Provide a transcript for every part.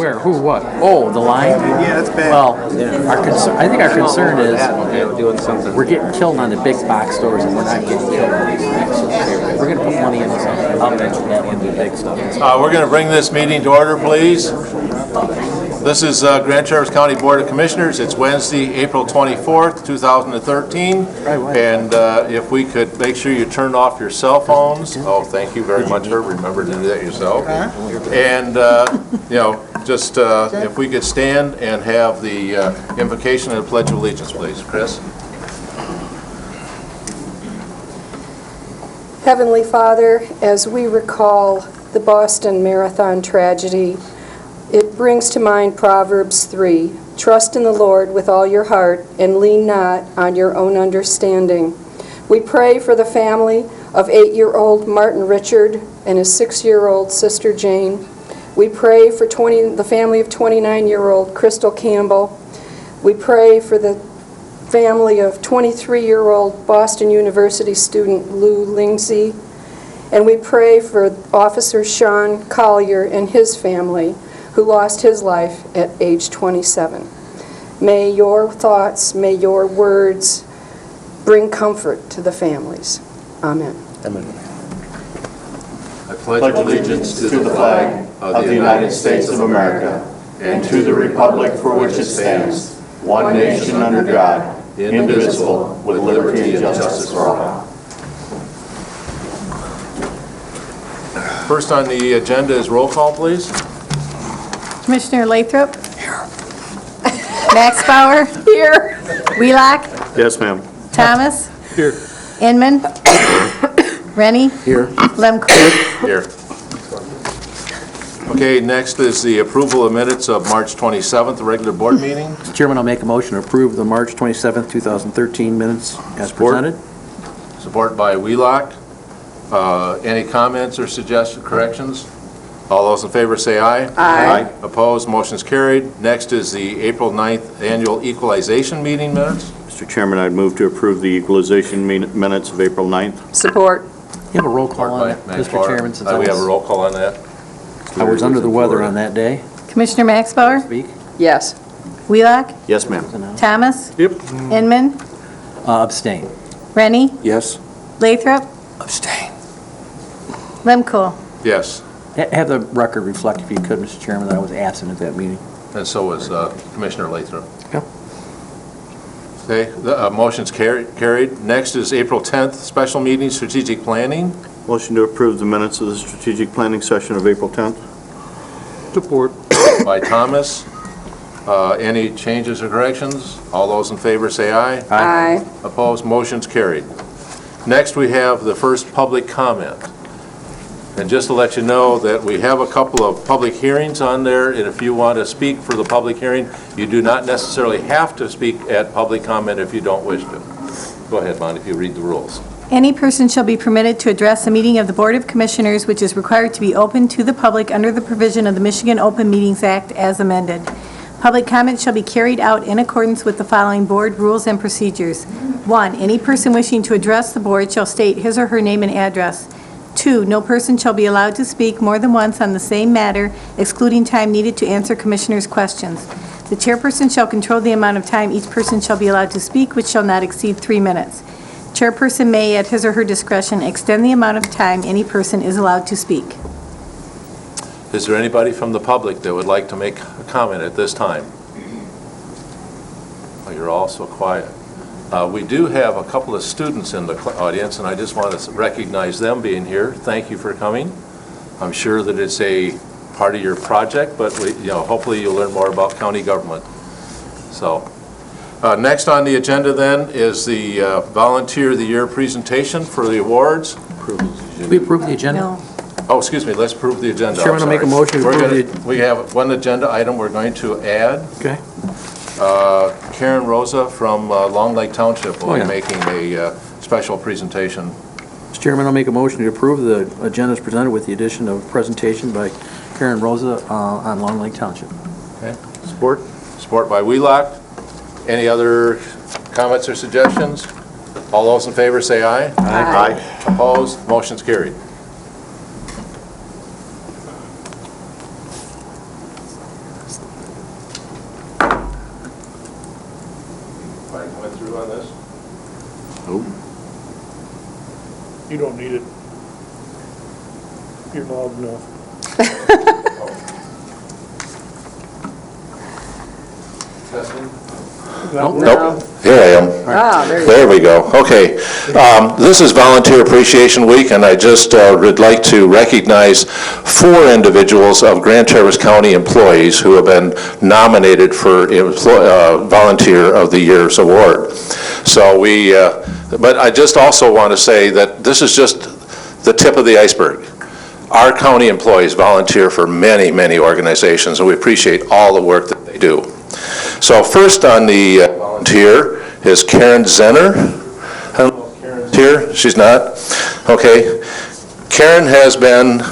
where? Who? What? Oh, the line? Yeah, that's bad. Well, I think our concern is doing something. we're getting killed on the big box stores and we're not getting killed on these things. So we're going to put money into something. I'll mention that into the big stuff. We're going to bring this meeting to order, please. This is Grand Traverse County Board of Commissioners. It's Wednesday, April 24th, 2013. And if we could make sure you turn off your cell phones. Oh, thank you very much for remembering to do that yourself. And, just if we could stand and have the invocation and the Pledge of Allegiance, please. Chris? Heavenly Father, as we recall the Boston Marathon tragedy, it brings to mind Proverbs 3, "Trust in the Lord with all your heart and lean not on your own understanding." We pray for the family of 8-year-old Martin Richard and his 6-year-old sister Jane. We pray for the family of 29-year-old Crystal Campbell. We pray for the family of 23-year-old Boston University student Lou Lindsay. And we pray for Officer Sean Collier and his family, who lost his life at age 27. May your thoughts, may your words bring comfort to the families. Amen. Amen. I pledge allegiance to the flag of the United States of America and to the republic for which it stands, one nation under God, indivisible, with liberty and justice for all. First on the agenda is roll call, please. Commissioner Lathrop? Here. Max Bauer? Here. Wheelock? Yes, ma'am. Thomas? Here. Inman? Rennie? Here. Lemko? Here. Okay, next is the approval of minutes of March 27th, the regular board meeting. Mr. Chairman, I'll make a motion to approve the March 27th, 2013 minutes as presented. Support by Wheelock. Any comments or suggested corrections? All those in favor say aye. Aye. Opposed, motion's carried. Next is the April 9th annual equalization meeting minutes. Mr. Chairman, I'd move to approve the equalization minutes of April 9th. Support. You have a roll call on Support it, by Mr. Max Chairman, since We have a roll call on that. I was under the weather on that day. Commissioner Max Bauer? Speak. Yes. Wheelock? Yes, ma'am. Thomas? Yep. Inman? Abstain. Rennie? Yes. Lathrop? Abstain. Lemko? Yes, Have the record reflect, if you could, Mr. Chairman, that I was absent at that meeting. and so was Commissioner Lathrop. Yeah. Okay, the motion's carried. Next is April 10th, special meeting, strategic planning. Motion to approve the minutes of the strategic planning session of April 10th. Support. By Thomas. Any changes or corrections? All those in favor say aye. Aye. Opposed, motion's carried. Next, we have the first public comment. And just to let you know that we have a couple of public hearings on there, and if you want to speak for the public hearing, you do not necessarily have to speak at public comment if you don't wish to. Go ahead, Monty, if you read the rules. Any person shall be permitted to address a meeting of the Board of Commissioners which is required to be open to the public under the provision of the Michigan Open Meetings Act as amended. Public comment shall be carried out in accordance with the following board rules and procedures. 1. Any person wishing to address the board shall state his or her name and address. 2. No person shall be allowed to speak more than once on the same matter, excluding time needed to answer commissioners' questions. The chairperson shall control the amount of time each person shall be allowed to speak, which shall not exceed 3 minutes. Chairperson may, at his or her discretion, extend the amount of time any person is allowed to speak. Is there anybody from the public that would like to make a comment at this time? Oh, you're all so quiet. We do have a couple of students in the audience, and I just want to recognize them being here. Thank you for coming. I'm sure that it's a part of your project, but hopefully you'll learn more about county government. So, next on the agenda then is the Volunteer of the Year presentation for the awards. Did we approve the agenda? No. Oh, excuse me, let's approve the agenda. Chairman, I'll make a motion to approve We have one agenda item we're going to add. Okay. Karen Rosa from Long Lake Township will Oh, be yeah. making a special presentation. Mr. Chairman, I'll make a motion to approve the agenda as presented with the addition of presentation by Karen Rosa on Long Lake Township. Okay. Support? Support by Wheelock. Any other comments or suggestions? All those in favor say aye. Aye. Opposed? Motion's carried. You don't need it. You're loud enough. Nope. Here I am. Ah, there you There we go. Okay. This is Volunteer Appreciation Week, and I just would like to recognize 4 individuals of Grand Traverse County employees who have been nominated for Volunteer of the Year's Award. So but I just also want to say that this is just the tip of the iceberg. Our county employees volunteer for many, many organizations, and we appreciate all the work that they do. So first on the volunteer is Karen Zenner. I don't know if Karen's here. She's not? Okay. Karen has been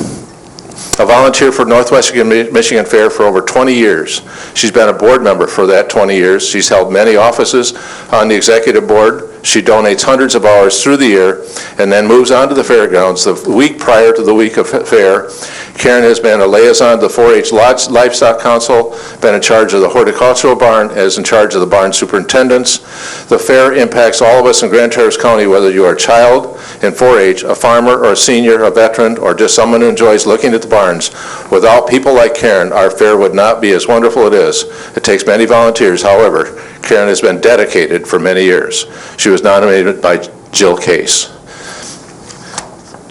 a volunteer for Northwest Michigan Fair for over 20 years. She's been a board member for that 20 years. She's held many offices on the executive board. She donates hundreds of hours through the year and then moves on to the fairgrounds the week prior to the week of fair. Karen has been a liaison to the 4-H Livestock Council, been in charge of the horticultural barn, is in charge of the barn superintendents. The fair impacts all of us in Grand Traverse County, whether you are a child in 4-H, a farmer, or a senior, a veteran, or just someone who enjoys looking at the barns. Without people like Karen, our fair would not be as wonderful it is. It takes many volunteers. However, Karen has been dedicated for many years. She was nominated by Jill Case.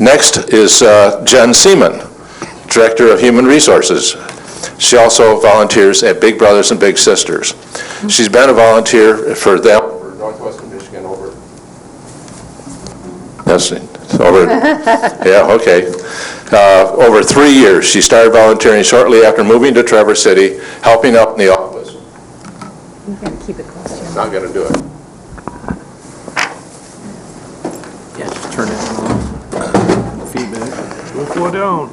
Next is Jen Seaman, Director of Human Resources. She also volunteers at Big Brothers and Big Sisters. She's been a volunteer for them over Northwestern Michigan over. Yes, over. Yeah, okay. Over 3 years. She started volunteering shortly after moving to Traverse City, helping out in the office. You gotta keep it close. Not going to do it. Yeah, just turn it on. Feedback. Don't slow down.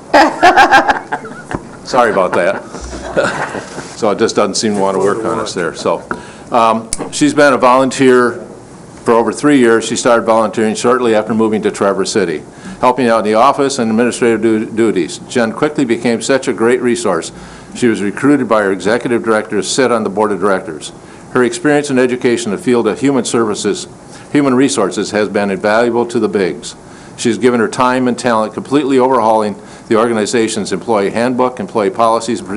Sorry about that. So it just doesn't seem to want to work on us there. So she's been a volunteer for over 3 years. She started volunteering shortly after moving to Traverse City, helping out in the office and administrative duties. Jen quickly became such a great resource. She was recruited by her executive director to sit on the board of directors. Her experience and education in the field of human resources has been invaluable to the Bigs. She's given her time and talent completely overhauling the organization's employee handbook, employee policies and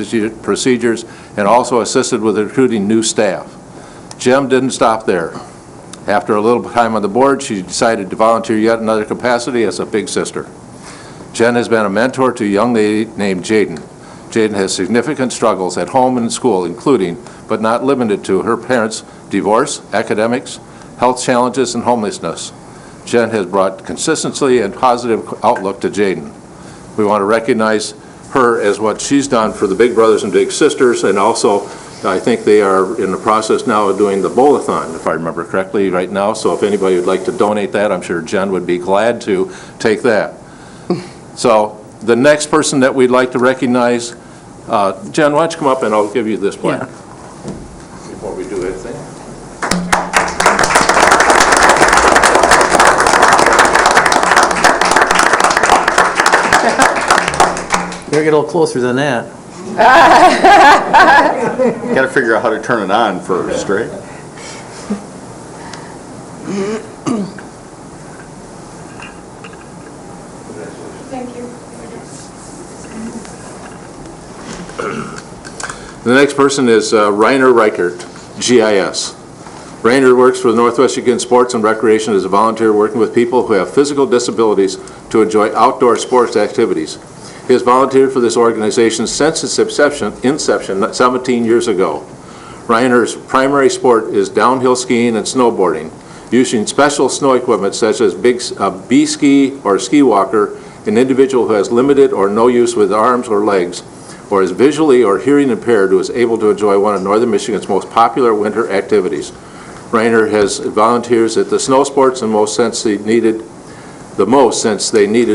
procedures, and also assisted with recruiting new staff. Jem didn't stop there. After a little time on the board, she decided to volunteer yet another capacity as a big sister. Jen has been a mentor to a young lady named Jaden. Jaden has significant struggles at home and in school, including, but not limited to, her parents' divorce, academics, health challenges, and homelessness. Jen has brought consistency and positive outlook to Jaden. We want to recognize her as what she's done for the Big Brothers and Big Sisters, and also I think they are in the process now of doing the bowl-a-thon, if I remember correctly, right now. So if anybody would like to donate that, I'm sure Jen would be glad to take that. So the next person that we'd like to recognize, Jen, why don't you come up and I'll give you this plaque before we do anything. You gotta get a little closer than that. Got to figure out how to turn it on first, right? Thank you. The next person is Rainer Reichert, GIS. Rainer works for the Northwest Michigan Sports and Recreation as a volunteer working with people who have physical disabilities to enjoy outdoor sports activities. He has volunteered for this organization since its inception 17 years ago. Reiner's primary sport is downhill skiing and snowboarding, using special snow equipment such as a B-ski or ski walker. An individual who has limited or no use with arms or legs, or is visually or hearing impaired, who is able to enjoy one of Northern Michigan's most popular winter activities. Rainer has volunteers at the snow sports and since they needed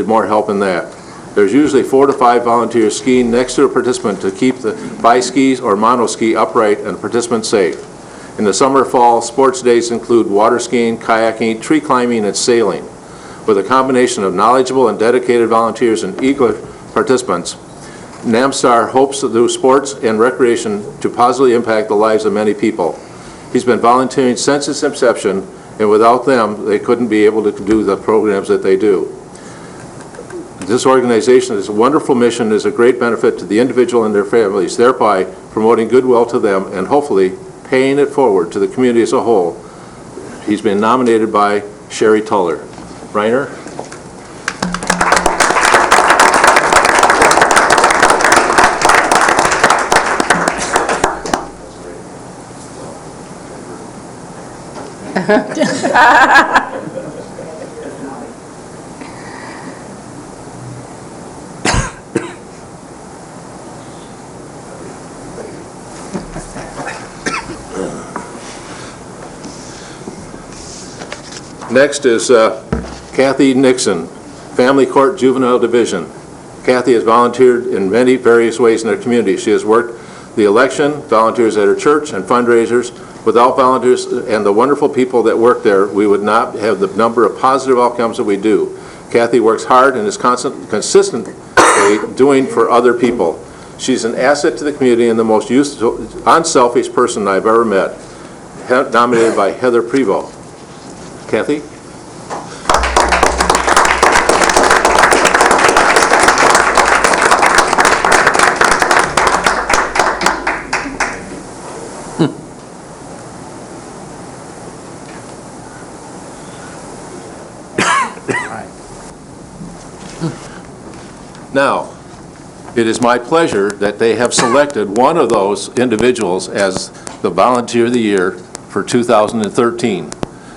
more help in that. There's usually 4 to 5 volunteers skiing next to a participant to keep the bi-skis or monoski upright and the participant safe. In the summer, fall, sports days include water skiing, kayaking, tree climbing, and sailing. With a combination of knowledgeable and dedicated volunteers and eager participants, NAMSTAR hopes through sports and recreation to positively impact the lives of many people. He's been volunteering since its inception and without them, they couldn't be able to do the programs that they do. This organization is a wonderful mission, is a great benefit to the individual and their families, thereby promoting goodwill to them and hopefully paying it forward to the community as a whole. He's been nominated by Sherry Tuller. Reiner? Next is Kathy Nixon, Family Court Juvenile Division. Kathy has volunteered in many various ways in her community. She has worked the election, volunteers at her church, and fundraisers. Without volunteers and the wonderful people that work there, we would not have the number of positive outcomes that we do. Kathy works hard and is consistently doing for other people. She's an asset to the community and the most unselfish person I've ever met. Nominated by Heather Prevost. Kathy? Now, it is my pleasure that they have selected one of those individuals as the Volunteer of the Year for 2013.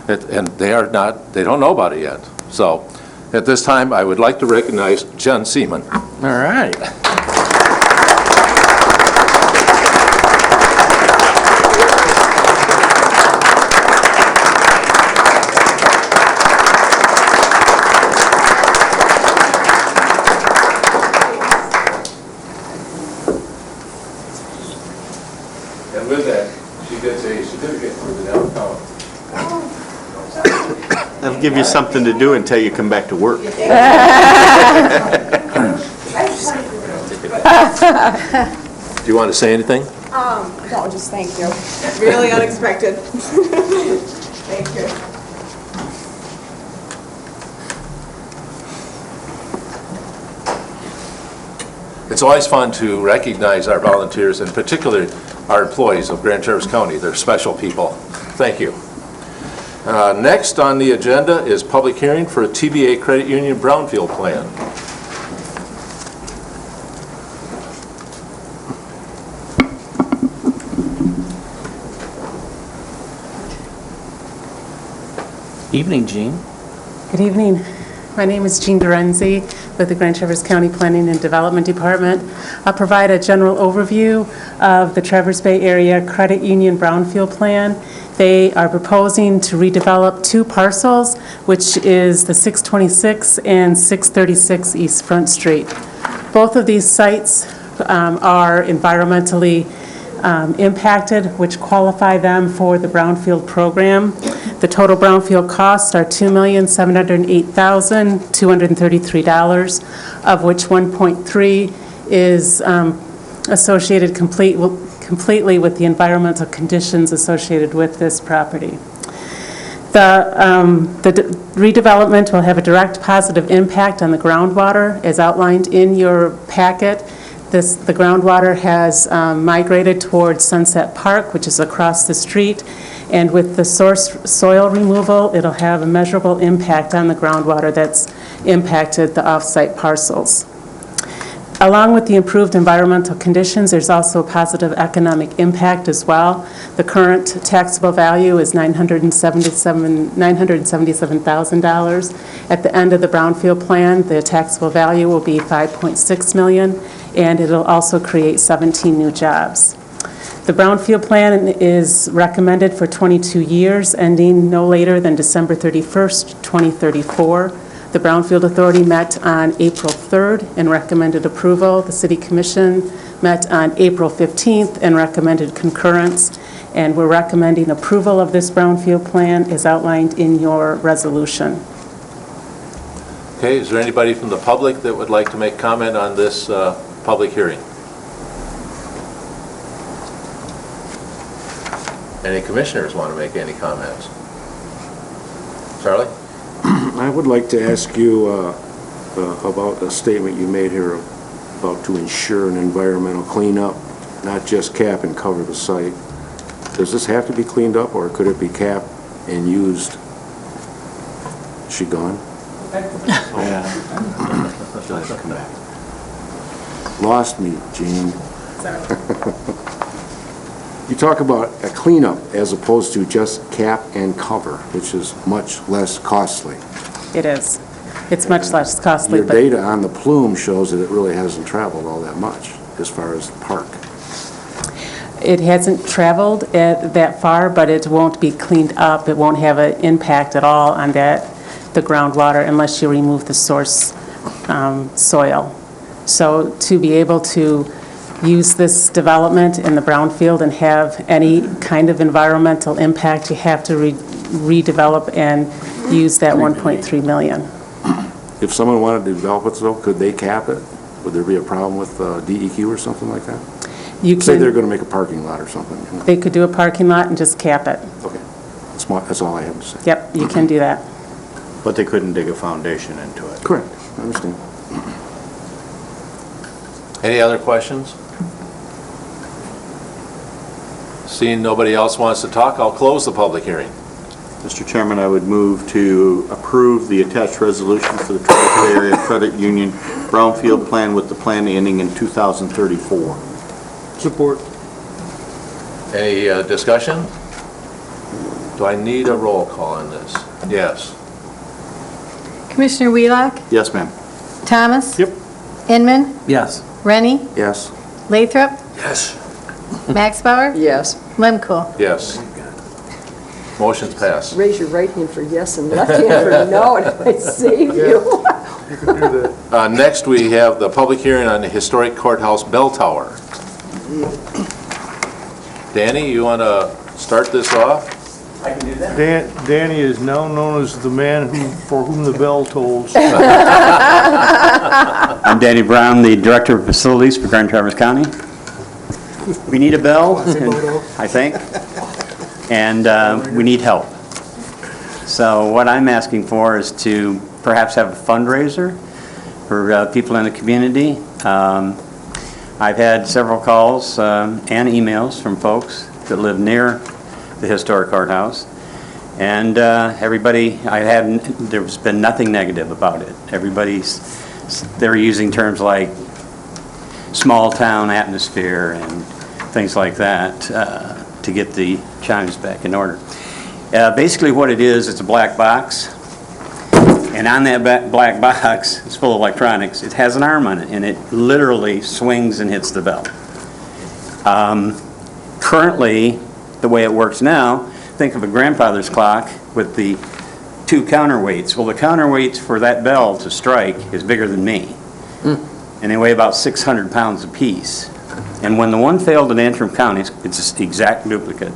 And they don't know about it yet. So, at this time, I would like to recognize Jen Seaman. All right. And with that, she gets a certificate for the downtown. That'll give you something to do until you come back to work. Do you want to say anything? No, just thank you. Really unexpected. Thank you. It's always fun to recognize our volunteers, and particularly our employees of Grand Traverse County. They're special people. Thank you. Next on the agenda is public hearing for a TBA Credit Union Brownfield Plan. Evening, Jean. Good evening. My name is Jean Dorenzi with the Grand Traverse County Planning and Development Department. I'll provide a general overview of the Traverse Bay Area Credit Union Brownfield Plan. They are proposing to redevelop two parcels, which is the 626 and 636 East Front Street. Both of these sites are environmentally impacted, which qualify them for the Brownfield program. The total Brownfield costs are $2,708,233, of which 1.3 is associated completely with the environmental conditions associated with this property. The redevelopment will have a direct positive impact on the groundwater, as outlined in your packet. The groundwater has migrated towards Sunset Park, which is across the street, and with the source soil removal, it'll have a measurable impact on the groundwater that's impacted the off-site parcels. Along with the improved environmental conditions, there's also a positive economic impact as well. The current taxable value is $977,000. At the end of the Brownfield plan, the taxable value will be $5.6 million, and it'll also create 17 new jobs. The Brownfield plan is recommended for 22 years, ending no later than December 31st, 2034. The Brownfield Authority met on April 3rd and recommended approval. The City Commission met on April 15th and recommended concurrence. And we're recommending approval of this Brownfield plan as outlined in your resolution. Okay, is there anybody from the public that would like to make comment on this public hearing? Any commissioners want to make any comments? Charlie? I would like to ask you about a statement you made here about to ensure an environmental cleanup, not just cap and cover the site. Does this have to be cleaned up, or could it be capped and used? Is she gone? Lost me, Gene. You talk about a cleanup as opposed to just cap and cover, which is much less costly. It is. It's much less costly, Your but data on the plume shows that it really hasn't traveled all that much as far as the park. it hasn't traveled that far, but it won't be cleaned up. It won't have an impact at all on the groundwater unless you remove the source soil. So to be able to use this development in the brownfield and have any kind of environmental impact, you have to redevelop and use that 1.3 million. If someone wanted to develop it, though, could they cap it? Would there be a problem with DEQ or something like that? You Say they're can, going to make a parking lot or something. You know? they could do a parking lot and just cap it. Okay. That's all I have to say. Yep, you can do that. But they couldn't dig a foundation into it. Correct. I understand. Any other questions? Seeing nobody else wants to talk, I'll close the public hearing. Mr. Chairman, I would move to approve the attached resolution for the Tri-Bay Area Credit Union Brownfield Plan with the plan ending in 2034. Support. Any discussion? Do I need a roll call on this? Yes. Commissioner Wheelock? Yes, ma'am. Thomas? Yep. Inman? Yes. Rennie? Yes. Lathrop? Yes. Max Bauer? Yes. Lemko? Yes. Motion's passed. Raise your right hand for yes and left hand for no, and it might save you. You can do that. Next, we have the public hearing on the historic courthouse bell tower. Danny, you want to start this off? Danny is now known as the man for whom the bell tolls. I'm Danny Brown, the Director of Facilities for Grand Traverse County. We need a bell, I think, and we need help. So what I'm asking for is to perhaps have a fundraiser for people in the community. I've had several calls and emails from folks that live near the historic courthouse, and there's been nothing negative about it. They're using terms like small town atmosphere and things like that to get the chimes back in order. Basically what it is, it's a black box, and on that black box, it's full of electronics. It has an arm on it, and it literally swings and hits the bell. Currently, the way it works now, think of a grandfather's clock with the two counterweights. Well, the counterweights for that bell to strike is bigger than me, and they weigh about 600 pounds apiece. And when the one failed in Antrim County, it's the exact duplicate.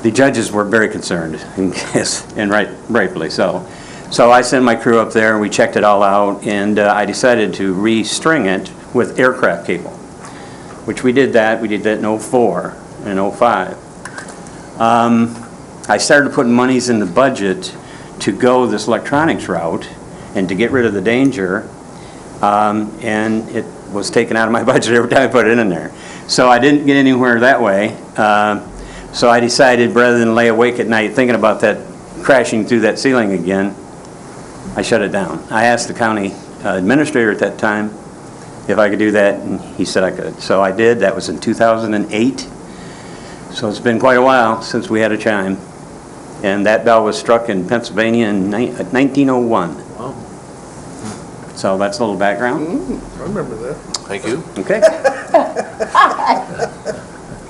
The judges were very concerned, and rightfully so. So I sent my crew up there, and we checked it all out, and I decided to restring it with aircraft cable, which we did that. We did that in 04 and 05. I started putting monies in the budget to go this electronics route and to get rid of the danger, and it was taken out of my budget every time I put it in there. So I didn't get anywhere that way. So I decided, rather than lay awake at night thinking about that crashing through that ceiling again, I shut it down. I asked the county administrator at that time if I could do that, and he said I could. So I did. That was in 2008. So it's been quite a while since we had a chime. And that bell was struck in Pennsylvania in 1901. Wow. So that's a little background. I remember that. Thank you. Okay.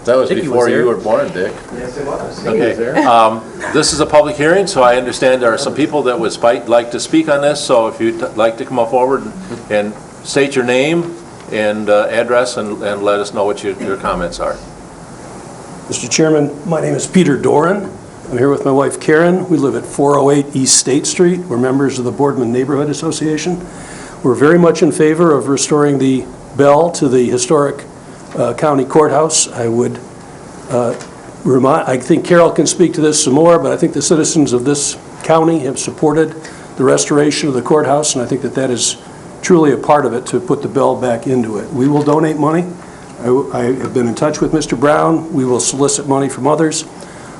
That was Dick, you before was you there. were born, Dick. Yes, it was. Okay. This is a public hearing, so I understand there are some people that would like to speak on this. So if you'd like to come up forward and state your name and address and let us know what your comments are. Mr. Chairman, my name is Peter Doran. I'm here with my wife Karen. We live at 408 East State Street. We're members of the Boardman Neighborhood Association. We're very much in favor of restoring the bell to the historic county courthouse. I think Carol can speak to this some more, but I think the citizens of this county have supported the restoration of the courthouse, and I think that that is truly a part of it to put the bell back into it. We will donate money. I have been in touch with Mr. Brown. We will solicit money from others.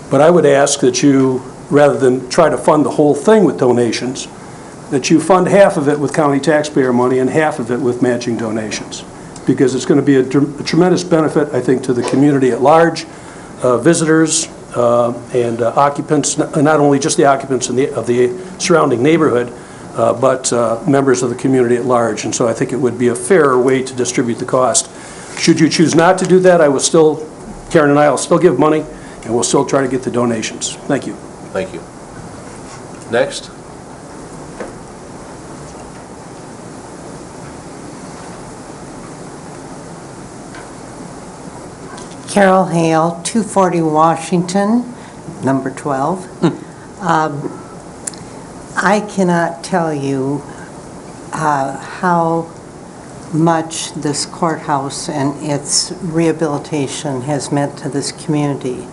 But I would ask that you, rather than try to fund the whole thing with donations, that you fund half of it with county taxpayer money and half of it with matching donations. Because it's going to be a tremendous benefit, I think, to the community at large, visitors and occupants, not only just the occupants of the surrounding neighborhood, but members of the community at large. And so I think it would be a fairer way to distribute the cost. Should you choose not to do that, Karen and I will still give money, and we'll still try to get the donations. Thank you. Thank you. Next. Carol Hale, 240 Washington, number 12. I cannot tell you how much this courthouse and its rehabilitation has meant to this community.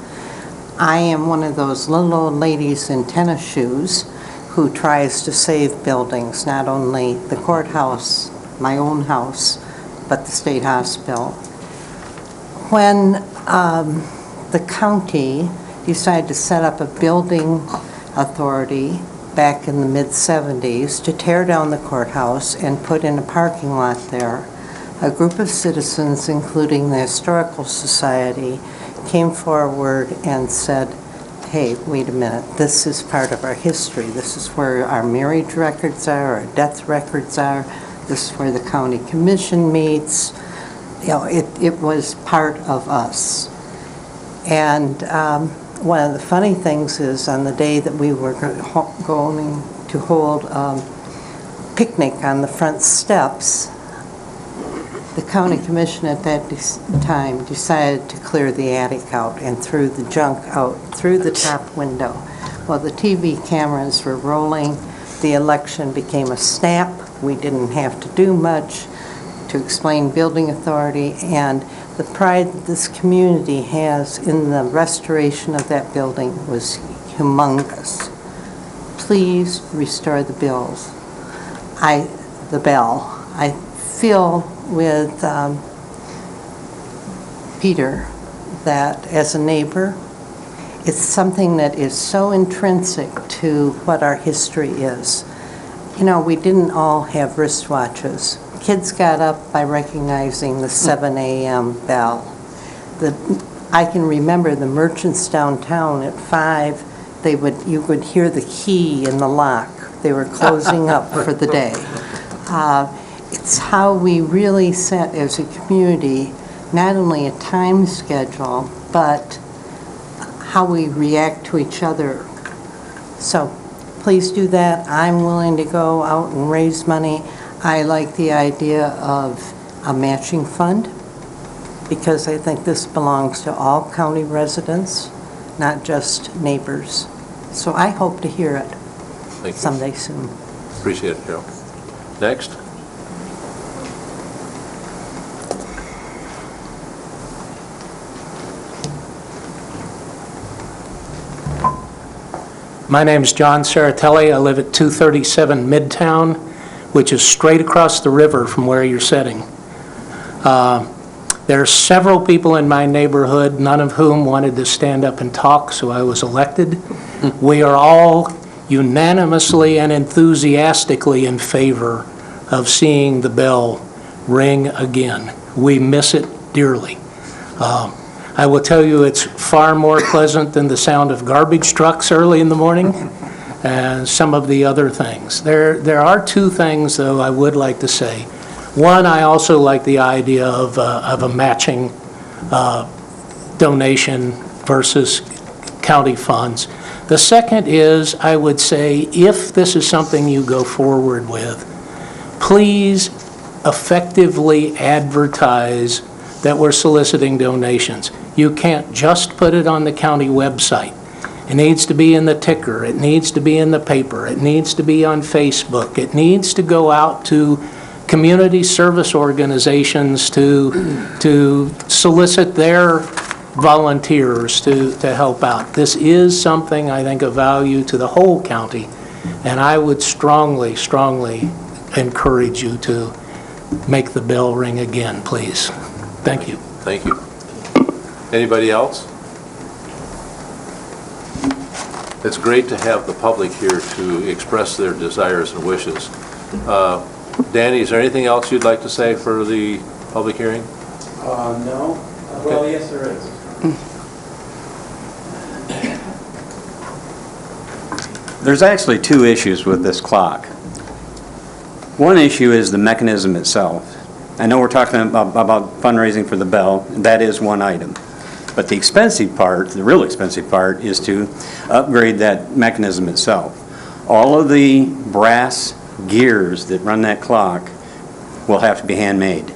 I am one of those little old ladies in tennis shoes who tries to save buildings, not only the courthouse, my own house, but the state hospital. When the county decided to set up a building authority back in the mid-70s to tear down the courthouse and put in a parking lot there, a group of citizens, including the Historical Society, came forward and said, hey, wait a minute, this is part of our history. This is where our marriage records are, our death records are. This is where the county commission meets. You know, it was part of us. And one of the funny things is on the day that we were going to hold a picnic on the front steps, the county commission at that time decided to clear the attic out and threw the junk out through the top window. Well, the TV cameras were rolling. The election became a snap. We didn't have to do much to explain building authority, and the pride that this community has in the restoration of that building was humongous. Please restore the bell. I feel with Peter that as a neighbor, it's something that is so intrinsic to what our history is. You know, we didn't all have wristwatches. Kids got up by recognizing the 7 a.m. bell. I can remember the merchants downtown at 5, you would hear the key in the lock. They were closing up for the day. It's how we really set as a community, not only a time schedule, but how we react to each other. So please do that. I'm willing to go out and raise money. I like the idea of a matching fund because I think this belongs to all county residents, not just neighbors. So I hope to hear it someday soon. Appreciate it, Carol. Next. My name is John Saratelli. I live at 237 Midtown, which is straight across the river from where you're sitting. There are several people in my neighborhood, none of whom wanted to stand up and talk, so I was elected. We are all unanimously and enthusiastically in favor of seeing the bell ring again. We miss it dearly. I will tell you it's far more pleasant than the sound of garbage trucks early in the morning and some of the other things. There are two things, though, I would like to say. One, I also like the idea of a matching donation versus county funds. The second is, I would say, if this is something you go forward with, please effectively advertise that we're soliciting donations. You can't just put it on the county website. It needs to be in the ticker. It needs to be in the paper. It needs to be on Facebook. It needs to go out to community service organizations to solicit their volunteers to help out. This is something, I think, of value to the whole county, and I would strongly, strongly encourage you to make the bell ring again, please. Thank you. Thank you. Anybody else? It's great to have the public here to express their desires and wishes. Danny, is there anything else you'd like to say for the public hearing? No. Well, yes, there is. There's actually two issues with this clock. One issue is the mechanism itself. I know we're talking about fundraising for the bell. That is one item. But the expensive part, the real expensive part, is to upgrade that mechanism itself. All of the brass gears that run that clock will have to be handmade.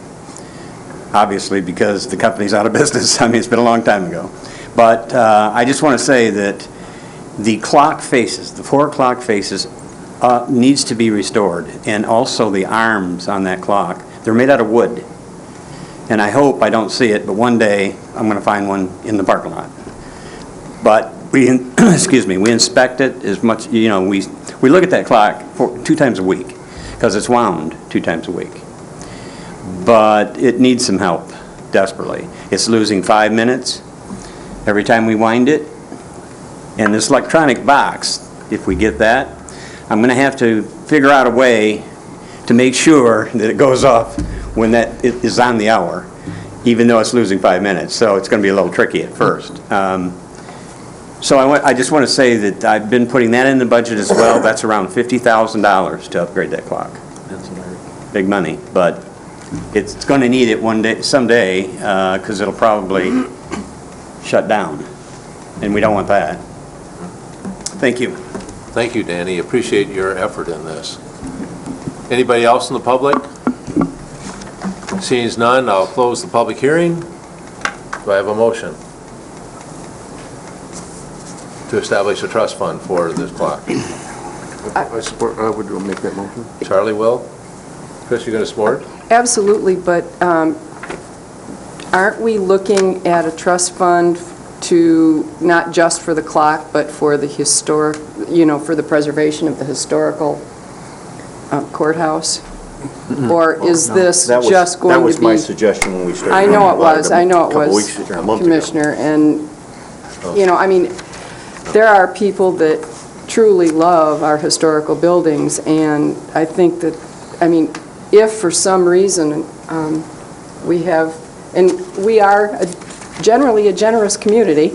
Obviously, because the company's out of business. I mean, it's been a long time ago. But I just want to say that the clock faces, the 4 o'clock faces, needs to be restored. And also the arms on that clock, they're made out of wood. And I hope I don't see it, but one day I'm going to find one in the parking lot. But we, excuse me, we inspect it as much, you know, we look at that clock 2 times a week because it's wound 2 times a week. But it needs some help, desperately. It's losing 5 minutes every time we wind it. And this electronic box, if we get that, I'm going to have to figure out a way to make sure that it goes off when that is on the hour, even though it's losing 5 minutes. So it's going to be a little tricky at first. So I just want to say that I've been putting that in the budget as well. That's around $50,000 to upgrade that clock. That's big money, but it's going to need it one day, someday, because it'll probably shut down, and we don't want that. Thank you. Thank you, Danny. Appreciate your effort in this. Anybody else in the public? Seeing as none, I'll close the public hearing. Do I have a motion to establish a trust fund for this clock? I support, I would make that motion. Charlie will. Chris, you going to support? Absolutely, but aren't we looking at a trust fund to, not just for the clock, but for the historic, you know, for the preservation of the historical courthouse? Or is this just going to be... That was my suggestion when we started. I know it was, Commissioner, and, you know, I mean, there are people that truly love our historical buildings, and I think that, I mean, if for some reason we have, and we are generally a generous community,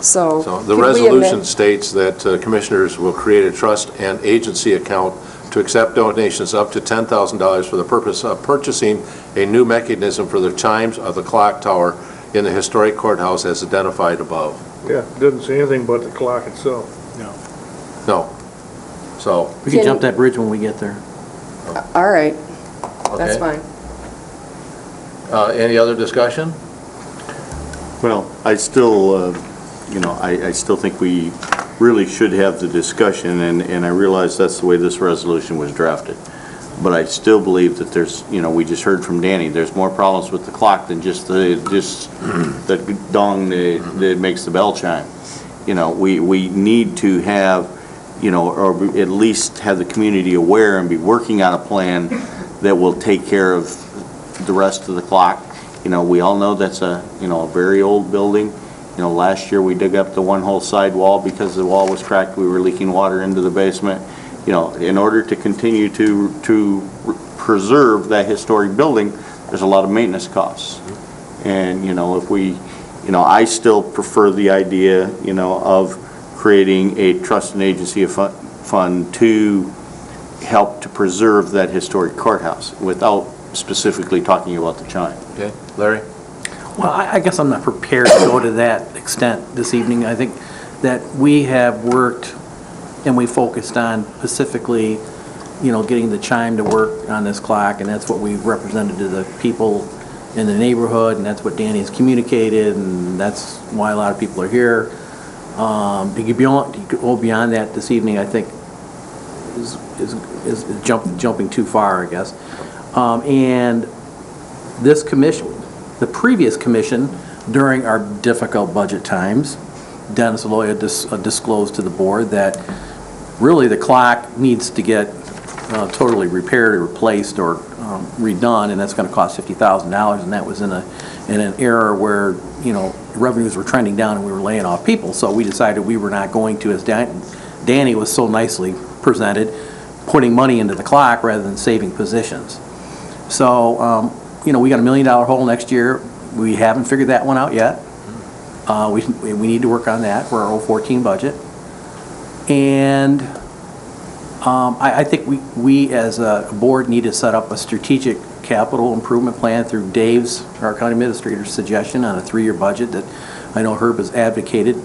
so... So the resolution states that commissioners will create a trust and agency account to accept donations up to $10,000 for the purpose of purchasing a new mechanism for the chimes of the clock tower in the historic courthouse as identified above. Yeah, it doesn't say anything but the clock itself. No. So... We can jump that bridge when we get there. All right, that's Okay. fine. Any other discussion? Well, I still, you know, I still think we really should have the discussion, and I realize that's the way this resolution was drafted. But I still believe that there's, you know, we just heard from Danny, there's more problems with the clock than just the dong that makes the bell chime. You know, we need to have, you know, or at least have the community aware and be working on a plan that will take care of the rest of the clock. You know, we all know that's a, you know, a very old building. You know, last year we dug up the one whole side wall because the wall was cracked. We were leaking water into the basement. You know, in order to continue to preserve that historic building, there's a lot of maintenance costs. And, you know, if we, you know, I still prefer the idea, you know, of creating a trust and agency fund to help to preserve that historic courthouse without specifically talking about the chime. Okay, Larry? Well, I guess I'm not prepared to go to that extent this evening. I think that we have worked and we focused on specifically, you know, getting the chime to work on this clock, and that's what we've represented to the people in the neighborhood, and that's what Danny's communicated, and that's why a lot of people are here. To go beyond that this evening, I think, is jumping too far, I guess. And this commission, the previous commission, during our difficult budget times, Dennis Loya disclosed to the board that really the clock needs to get totally repaired or replaced or redone, and that's going to cost $50,000, and that was in an era where, you know, revenues were trending down and we were laying off people. So we decided we were not going to, as Danny was so nicely presented, putting money into the clock rather than saving positions. So, you know, we got $1 million hole next year. We haven't figured that one out yet. We need to work on that for our 2014 budget. And I think we as a board need to set up a strategic capital improvement plan through Dave's, our county administrator's suggestion on a 3-year budget that I know Herb has advocated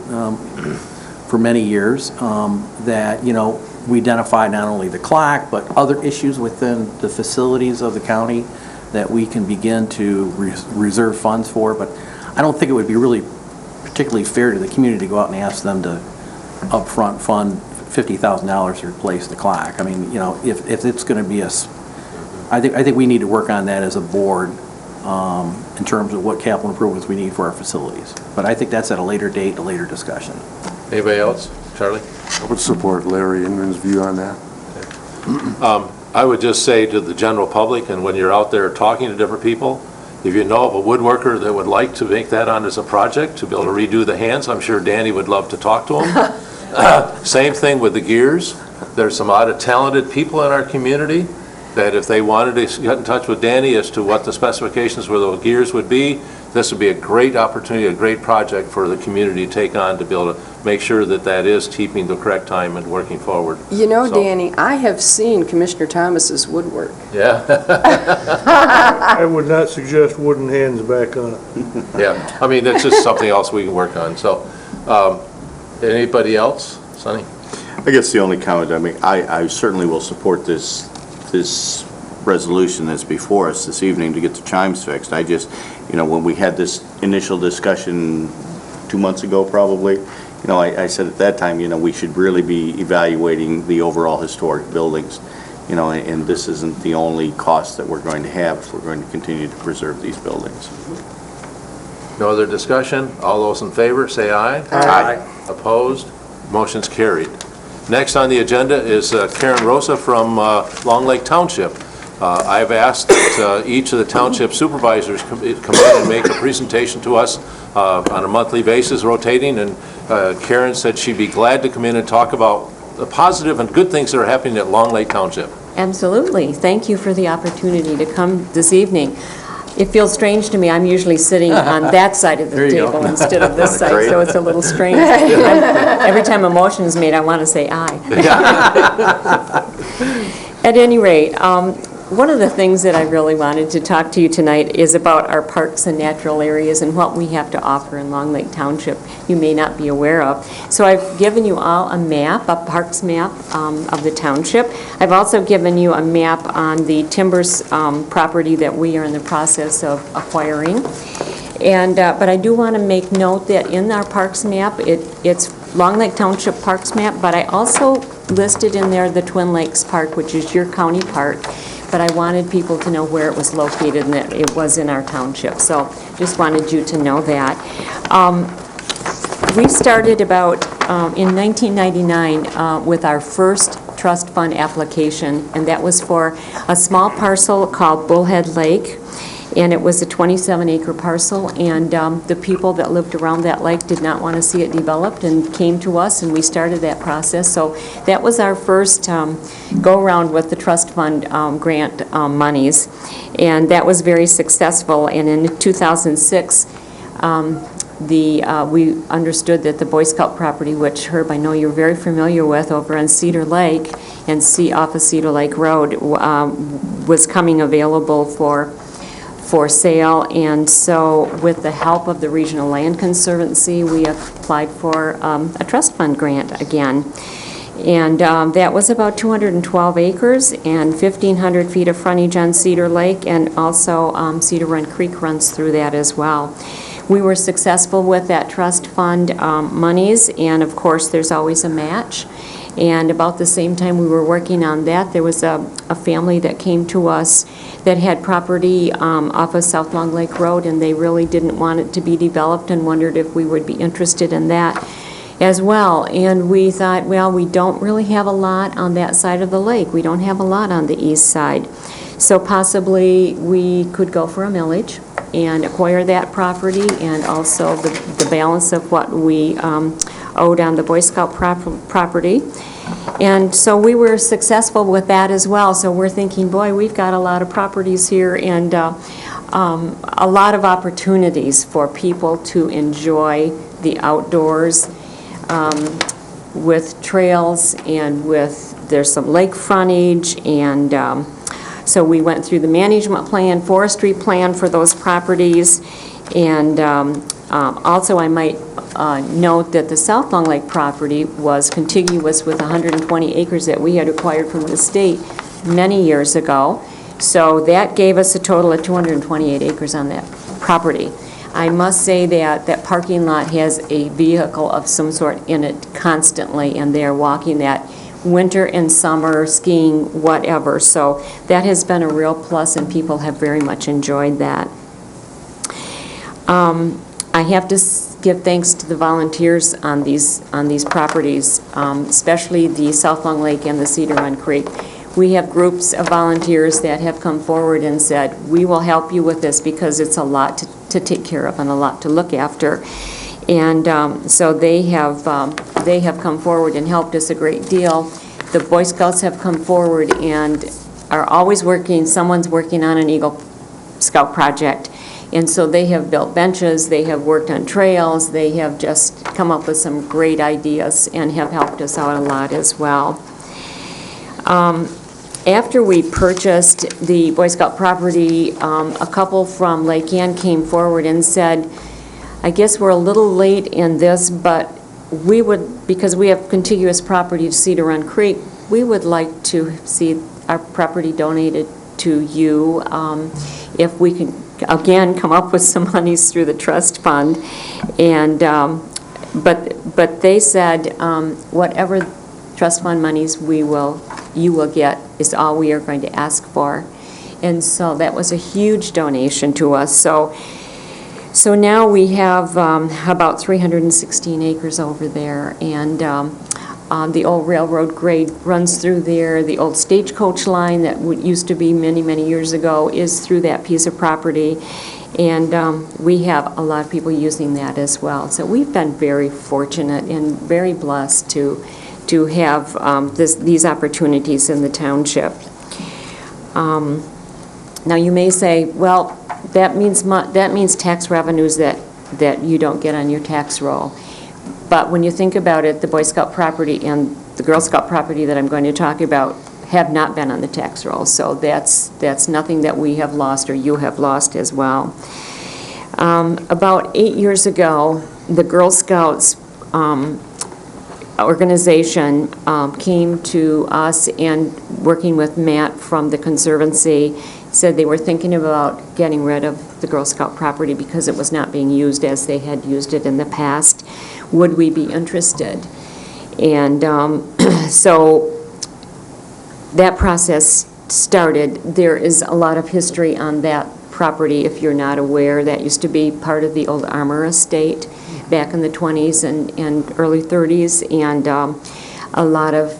for many years, that, you know, we identify not only the clock, but other issues within the facilities of the county that we can begin to reserve funds for. But I don't think it would be really particularly fair to the community to go out and ask them to upfront fund $50,000 to replace the clock. I mean, you know, if it's going to be I think we need to work on that as a board in terms of what capital improvements we need for our facilities. But I think that's at a later date, a later discussion. Anybody else? Charlie? I would support Larry Inman's view on that. I would just say to the general public, and when you're out there talking to different people, if you know of a woodworker that would like to make that on as a project, to be able to redo the hands, I'm sure Danny would love to talk to him. Same thing with the gears. There's some lot of talented people in our community that if they wanted to get in touch with Danny as to what the specifications for those gears would be, this would be a great opportunity, a great project for the community to take on to be able to make sure that that is keeping the correct time and working forward. You know, So- Danny, I have seen Commissioner Thomas's woodwork. Yeah, I would not suggest wooden hands back on it. yeah. I mean, that's just something else we can work on. So, anybody else? Sonny? I guess the only comment, I mean, I certainly will support this resolution that's before us this evening to get the chimes fixed. I just, you know, when we had this initial discussion 2 months ago probably, you know, I said at that time, you know, we should really be evaluating the overall historic buildings, you know, and this isn't the only cost that we're going to have if we're going to continue to preserve these buildings. No other discussion? All those in favor, say aye. Aye. Opposed? Motion's carried. Next on the agenda is Karen Rosa from Long Lake Township. I've asked that each of the township supervisors come in and make a presentation to us on a monthly basis, rotating, and Karen said she'd be glad to come in and talk about the positive and good things that are happening at Long Lake Township. Absolutely. Thank you for the opportunity to come this evening. It feels strange to me. I'm usually sitting on that side of the table instead of this side, so it's a little strange. Every time a motion is made, I want to say aye. At any rate, one of the things that I really wanted to talk to you tonight is about our parks and natural areas and what we have to offer in Long Lake Township you may not be aware of. So I've given you all a map, a parks map of the township. I've also given you a map on the Timbers property that we are in the process of acquiring. And but I do want to make note that in our parks map, it's Long Lake Township Parks map, but I also listed in there the Twin Lakes Park, which is your county park. But I wanted people to know where it was located and that it was in our township. So just wanted you to know that. We started about in 1999 with our first trust fund application, and that was for a small parcel called Bullhead Lake. And it was a 27-acre parcel, and the people that lived around that lake did not want to see it developed and came to us, and we started that process. So that was our first go-around with the trust fund grant monies, and that was very successful. And in 2006, we understood that the Boy Scout property, which Herb, I know you're very familiar with, over on Cedar Lake and off of Cedar Lake Road, was coming available for sale, and so with the help of the Regional Land Conservancy, we applied for a trust fund grant again. And that was about 212 acres and 1,500 feet of frontage on Cedar Lake, and also Cedar Run Creek runs through that as well. We were successful with that trust fund monies, and of course there's always a match. And about the same time we were working on that, there was a family that came to us that had property off of South Long Lake Road, and they really didn't want it to be developed and wondered if we would be interested in that as well. And we thought, well, we don't really have a lot on that side of the lake. We don't have a lot on the east side. So possibly we could go for a millage and acquire that property and also the balance of what we owed on the Boy Scout property. And so we were successful with that as well. So we're thinking, boy, we've got a lot of properties here and a lot of opportunities for people to enjoy the outdoors with trails and there's some lake frontage, and so we went through the management plan, forestry plan for those properties, and also I might note that the South Long Lake property was contiguous with 120 acres that we had acquired from the state many years ago. So that gave us a total of 228 acres on that property. I must say that that parking lot has a vehicle of some sort in it constantly, and they're walking that winter and summer, skiing, whatever. So that has been a real plus, and people have very much enjoyed that. I have to give thanks to the volunteers on these properties, especially the South Long Lake and the Cedar Run Creek. We have groups of volunteers that have come forward and said, we will help you with this because it's a lot to take care of and a lot to look after. And so they have come forward and helped us a great deal. The Boy Scouts have come forward and are always working, someone's working on an Eagle Scout project. And so they have built benches, they have worked on trails, they have just come up with some great ideas and have helped us out a lot as well. After we purchased the Boy Scout property, a couple from Lake Ann came forward and said, I guess we're a little late in this, but we would, because we have contiguous property to Cedar Run Creek, we would like to see our property donated to you if we can, again, come up with some monies through the trust fund. And but they said whatever trust fund monies you will get is all we are going to ask for. And so that was a huge donation to us. So now we have about 316 acres over there, and the old railroad grade runs through there. The old stagecoach line that used to be many, many years ago is through that piece of property, and we have a lot of people using that as well. So we've been very fortunate and very blessed to have these opportunities in the township. Now you may say, well, that means tax revenues that you don't get on your tax roll. But when you think about it, the Boy Scout property and the Girl Scout property that I'm going to talk about have not been on the tax roll. So that's nothing that we have lost or you have lost as well. About 8 years ago, the Girl Scouts organization came to us, and working with Matt from the Conservancy, said they were thinking about getting rid of the Girl Scout property because it was not being used as they had used it in the past. Would we be interested? And so that process started. There is a lot of history on that property, if you're not aware. That used to be part of the old Armour estate back in the 20s and early 30s, and a lot of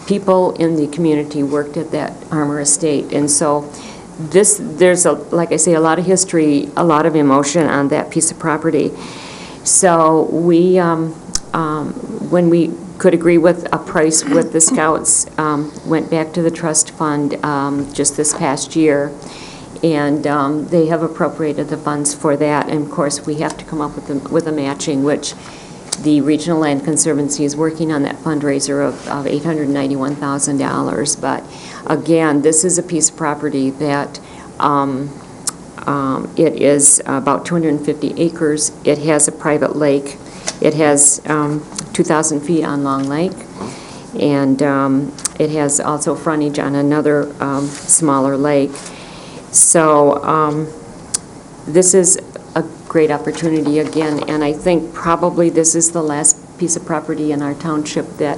people in the community worked at that Armour estate. And so there's like I say, a lot of history, a lot of emotion on that piece of property. So we, when we could agree with a price with the Scouts, went back to the trust fund just this past year, and they have appropriated the funds for that. And of course, we have to come up with a matching, which the Regional Land Conservancy is working on that fundraiser of $891,000. But again, this is a piece of property that it is about 250 acres. It has a private lake. It has 2,000 feet on Long Lake, and it has also frontage on another smaller lake. So this is a great opportunity again, and I think probably this is the last piece of property in our township that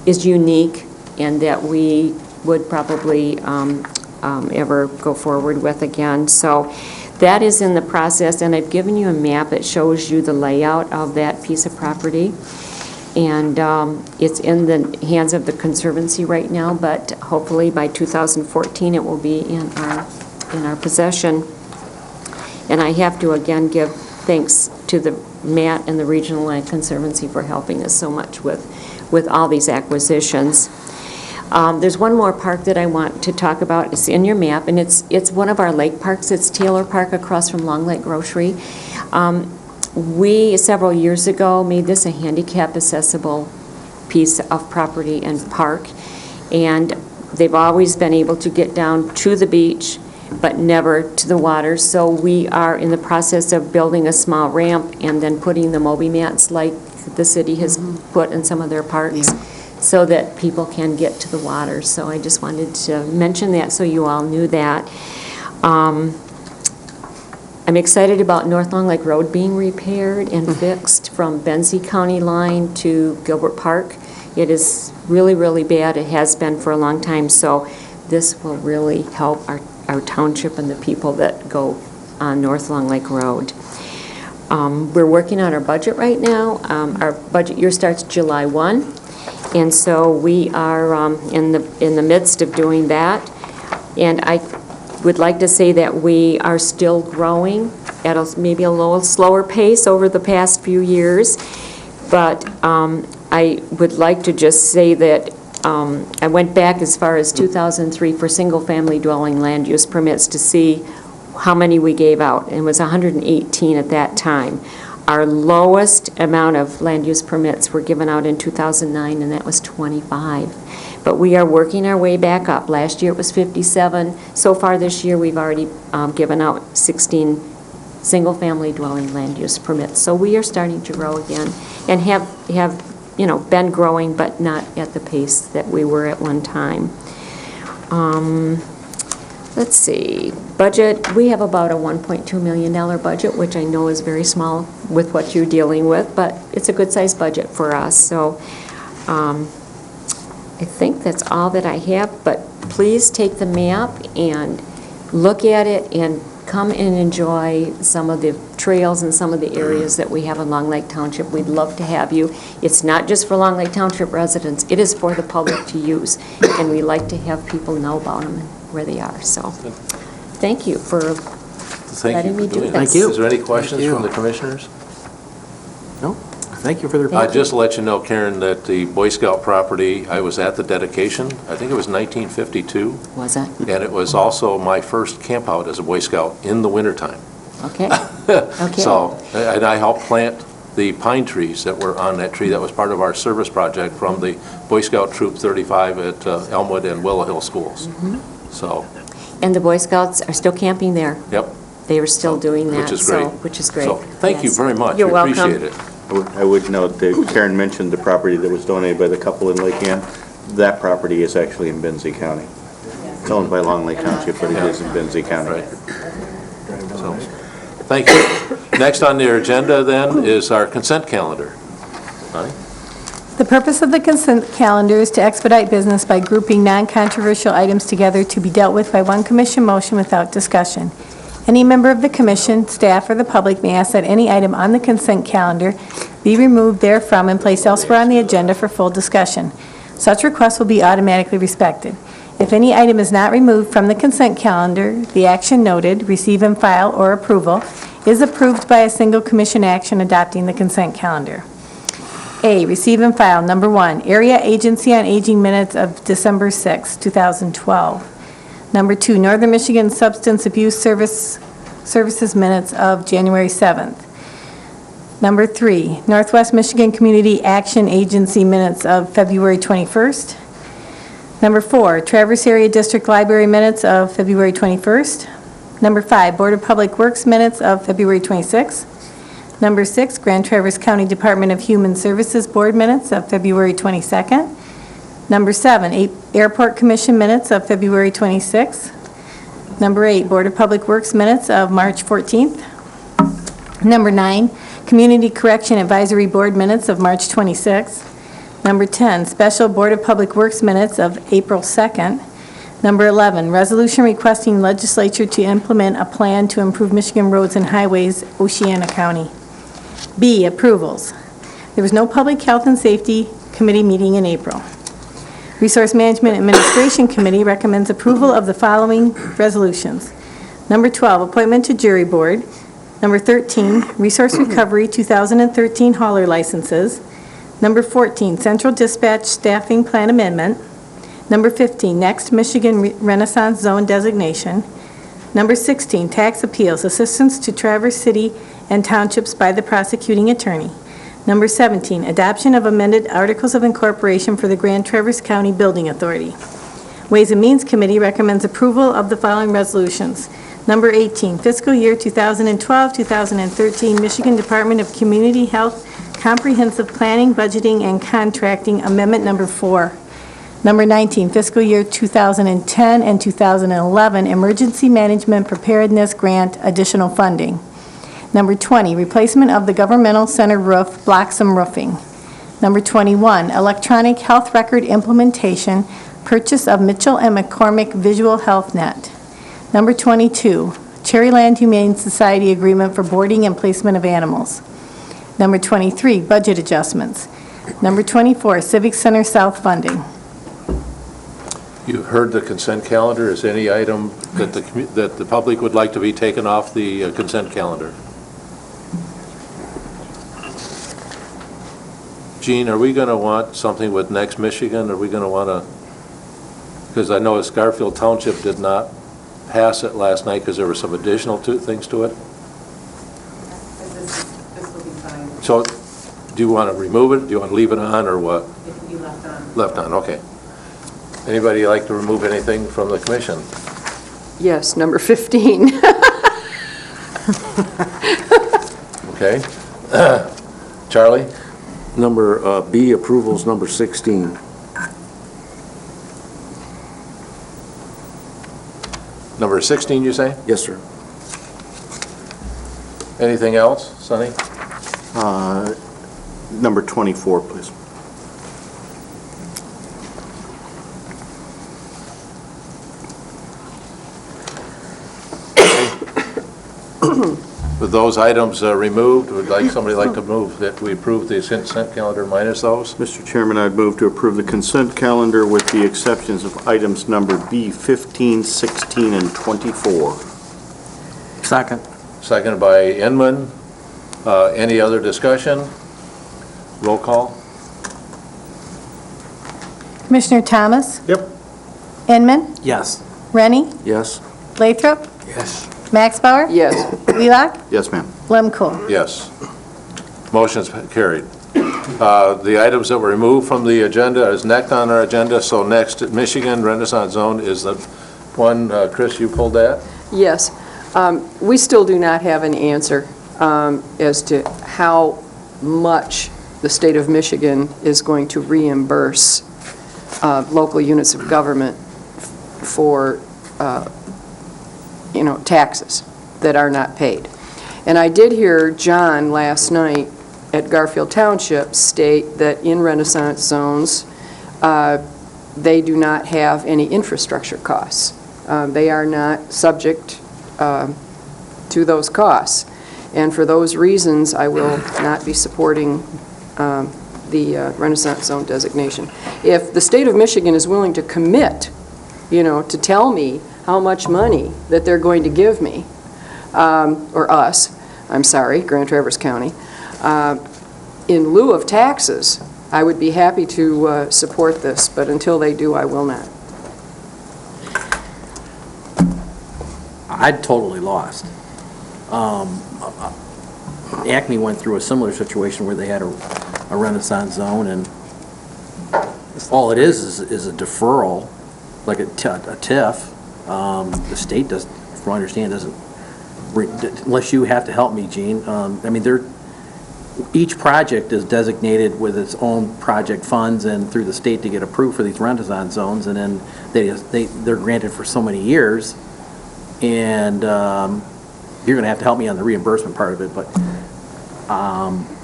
is unique and that we would probably ever go forward with again. So that is in the process, and I've given you a map that shows you the layout of that piece of property. And it's in the hands of the Conservancy right now, but hopefully by 2014 it will be in our possession. And I have to again give thanks to the Matt and the Regional Land Conservancy for helping us so much with all these acquisitions. There's one more park that I want to talk about. It's in your map, and it's one of our lake parks. It's Taylor Park across from Long Lake Grocery. We, several years ago, made this a handicap accessible piece of property and park, and they've always been able to get down to the beach, but never to the water. So we are in the process of building a small ramp and then putting the Moby mats like the city has put in some of their parks, so that people can get to the water. So I just wanted to mention that so you all knew that. I'm excited about North Long Lake Road being repaired and fixed from Benzie County line to Gilbert Park. It is really, really bad. It has been for a long time, so this will really help our township and the people that go on North Long Lake Road. We're working on our budget right now. Our budget year starts July 1, and so we are in the midst of doing that. And I would like to say that we are still growing at maybe a little slower pace over the past few years, but I would like to just say that I went back as far as 2003 for single-family dwelling land use permits to see how many we gave out, and it was 118 at that time. Our lowest amount of land use permits were given out in 2009, and that was 25. But we are working our way back up. Last year it was 57. So far this year we've already given out 16 single-family dwelling land use permits. So we are starting to grow again and have been growing, but not at the pace that we were at one time. Let's see, budget, we have about a $1.2 million budget, which I know is very small with what you're dealing with, but it's a good-sized budget for us. So I think that's all that I have, but please take the map and look at it and come and enjoy some of the trails and some of the areas that we have in Long Lake Township. We'd love to have you. It's not just for Long Lake Township residents, it is for the public to use, and we like to have people know about them and where they are. So thank you for letting me do this. Thank you. Is there any questions from the commissioners? No? Thank you for their I'd just let you know, Karen, that the Boy Scout property, I was at the dedication. I think it was 1952. Was it? And it was also my first camp out as a Boy Scout in the wintertime. Okay. Okay. So, and I helped plant the pine trees that were on that tree. That was part of our service project from the Boy Scout Troop 35 at Elmwood and Willow Hill schools. So. And the Boy Scouts are still camping there. Yep. They are still doing that. Which is great. Which is great. So, thank you very much. You're We welcome. appreciate it. I would note that Karen mentioned the property that was donated by the couple in Lake Ann. That property is actually in Benzie County. It's owned by Long Lake Township, but it is in Benzie County. Right. So, thank you. Next on the agenda then is our consent calendar. Bonnie? The purpose of the consent calendar is to expedite business by grouping non-controversial items together to be dealt with by one commission motion without discussion. Any member of the commission, staff, or the public may ask that any item on the consent calendar be removed therefrom and placed elsewhere on the agenda for full discussion. Such requests will be automatically respected. If any item is not removed from the consent calendar, the action noted, receive and file, or approval, is approved by a single commission action adopting the consent calendar. A, receive and file, number 1, Area Agency on Aging minutes of December 6, 2012. Number 2, Northern Michigan Substance Abuse Services minutes of January 7th. Number 3, Northwest Michigan Community Action Agency minutes of February 21st. Number 4, Traverse Area District Library minutes of February 21st. Number 5, Board of Public Works minutes of February 26th. Number 6, Grand Traverse County Department of Human Services Board minutes of February 22nd. Number 7, Airport Commission minutes of February 26th. Number 8, Board of Public Works minutes of March 14th. Number 9, Community Correction Advisory Board minutes of March 26th. Number 10, Special Board of Public Works minutes of April 2nd. Number 11, resolution requesting legislature to implement a plan to improve Michigan roads and highways, Oceana County. B, approvals. There was no Public Health and Safety Committee meeting in April. Resource Management Administration Committee recommends approval of the following resolutions. Number 12, appointment to jury board. Number 13, Resource Recovery 2013 hauler licenses. Number 14, Central Dispatch Staffing Plan Amendment. Number 15, Next Michigan Renaissance Zone designation. Number 16, Tax Appeals, assistance to Traverse City and Townships by the prosecuting attorney. Number 17, adoption of amended Articles of Incorporation for the Grand Traverse County Building Authority. Ways and Means Committee recommends approval of the following resolutions. Number 18, fiscal year 2012-2013 Michigan Department of Community Health Comprehensive Planning, Budgeting, and Contracting Amendment Number 4. Number 19, fiscal year 2010 and 2011 Emergency Management Preparedness Grant additional funding. Number 20, replacement of the Governmental Center roof, Bloxam Roofing. Number 21, electronic health record implementation, purchase of Mitchell and McCormick Visual Health Net. Number 22, Cherryland Humane Society agreement for boarding and placement of animals. Number 23, budget adjustments. Number 24, Civic Center South funding. You've heard the consent calendar. Is any item that the public would like to be taken off the consent calendar? Gene, are we going to want something with Next Michigan? Are we going to want to, because I know Garfield Township did not pass it last night because there were some additional things to it? This will be fine. So do you want to remove it? Do you want to leave it on or what? It can be left on. Left on, okay. Anybody like to remove anything from the commission? Yes, number 15. Okay. Charlie? Number B, approvals, number 16. Number 16, you say? Yes, sir. Anything else, Sonny? Number 24, please. With those items removed, would somebody like to move that we approve the consent calendar minus those? Mr. Chairman, I'd move to approve the consent calendar with the exceptions of items number B, 15, 16, and 24. Second. Seconded by Inman. Any other discussion? Roll call. Commissioner Thomas? Yep. Inman? Yes. Rennie? Yes. Lathrop? Yes. Max Bauer? Yes. Wheelock? Yes, ma'am. Lemko? Yes. Motion's carried. The items that were removed from the agenda is next on our agenda. So next, Michigan Renaissance Zone is the one, Chris, you pulled that? Yes. We still do not have an answer as to how much the state of Michigan is going to reimburse local units of government for taxes that are not paid. And I did hear John last night at Garfield Township state that in Renaissance zones, they do not have any infrastructure costs. They are not subject to those costs. And for those reasons, I will not be supporting the Renaissance Zone designation. If the state of Michigan is willing to commit, to tell me how much money that they're going to give me, or us, I'm sorry, Grand Traverse County, in lieu of taxes, I would be happy to support this, but until they do, I will not. I'd totally lost. Acme went through a similar situation where they had a Renaissance Zone, and all it is a deferral, like a TIF. The state does, from what I understand, doesn't, unless you have to help me, Gene. Each project is designated with its own project funds and through the state to get approved for these Renaissance Zones, and then they're granted for so many years. And you're going to have to help me on the reimbursement part of it, but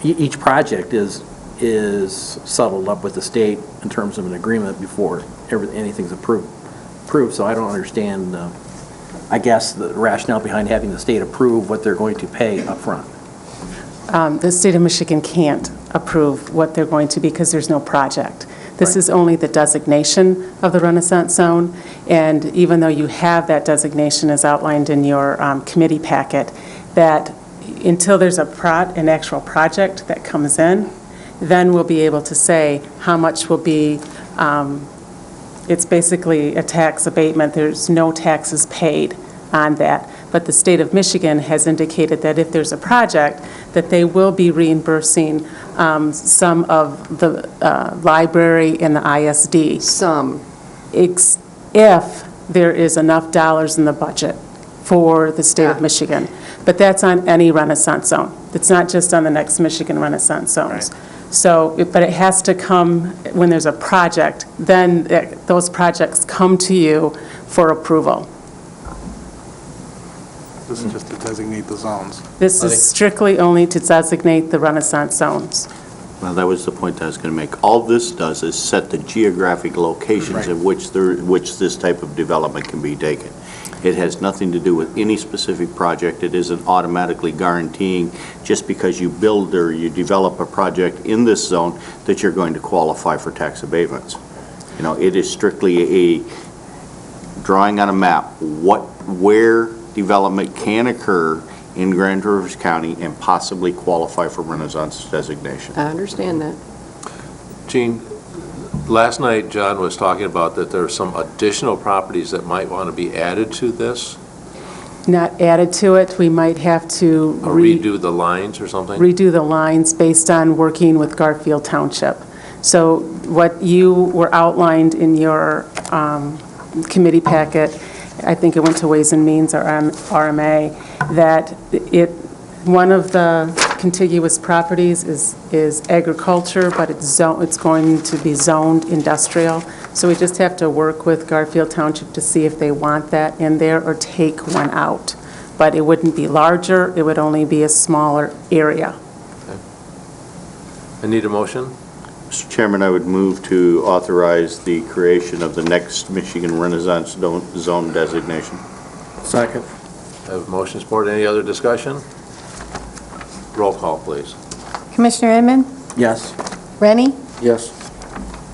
each project is is settled up with the state in terms of an agreement before anything's approved. So I don't understand, I guess, the rationale behind having the state approve what they're going to pay up front. The state of Michigan can't approve what they're going to because there's no project. This is only the designation of the Renaissance Zone, and even though you have that designation as outlined in your committee packet, that until there's an actual project that comes in, then we'll be able to say how much will be, it's basically a tax abatement. There's no taxes paid on that. But the state of Michigan has indicated that if there's a project, that they will be reimbursing some of the library and the ISD. Some. If there is enough dollars in the budget for the state of Michigan. But that's on any Renaissance Zone. It's not just on the next Michigan Renaissance Zones. So, but it has to come when there's a project, then those projects come to you for approval. This is just to designate the zones. This is strictly only to designate the Renaissance Zones. Well, that was the point I was going to make. All this does is set the geographic locations in which this type of development can be taken. It has nothing to do with any specific project. It isn't automatically guaranteeing just because you build or you develop a project in this zone that you're going to qualify for tax abatements. You know, it is strictly a drawing on a map where development can occur in Grand Rivers County and possibly qualify for Renaissance designation. I understand that. Gene, last night John was talking about that there are some additional properties that might want to be added to this, Not added to it, we might have to or redo the lines or something? redo the lines based on working with Garfield Township. So what you were outlined in your committee packet, I think it went to Ways and Means or RMA, that one of the contiguous properties is agriculture, but it's going to be zoned industrial. So we just have to work with Garfield Township to see if they want that in there or take one out. But it wouldn't be larger, it would only be a smaller area. Okay. I need a motion? Mr. Chairman, I would move to authorize the creation of the next Michigan Renaissance Zone designation. Second. I have motion support. Any other discussion? Roll call, please. Commissioner Inman? Yes. Rennie? Yes.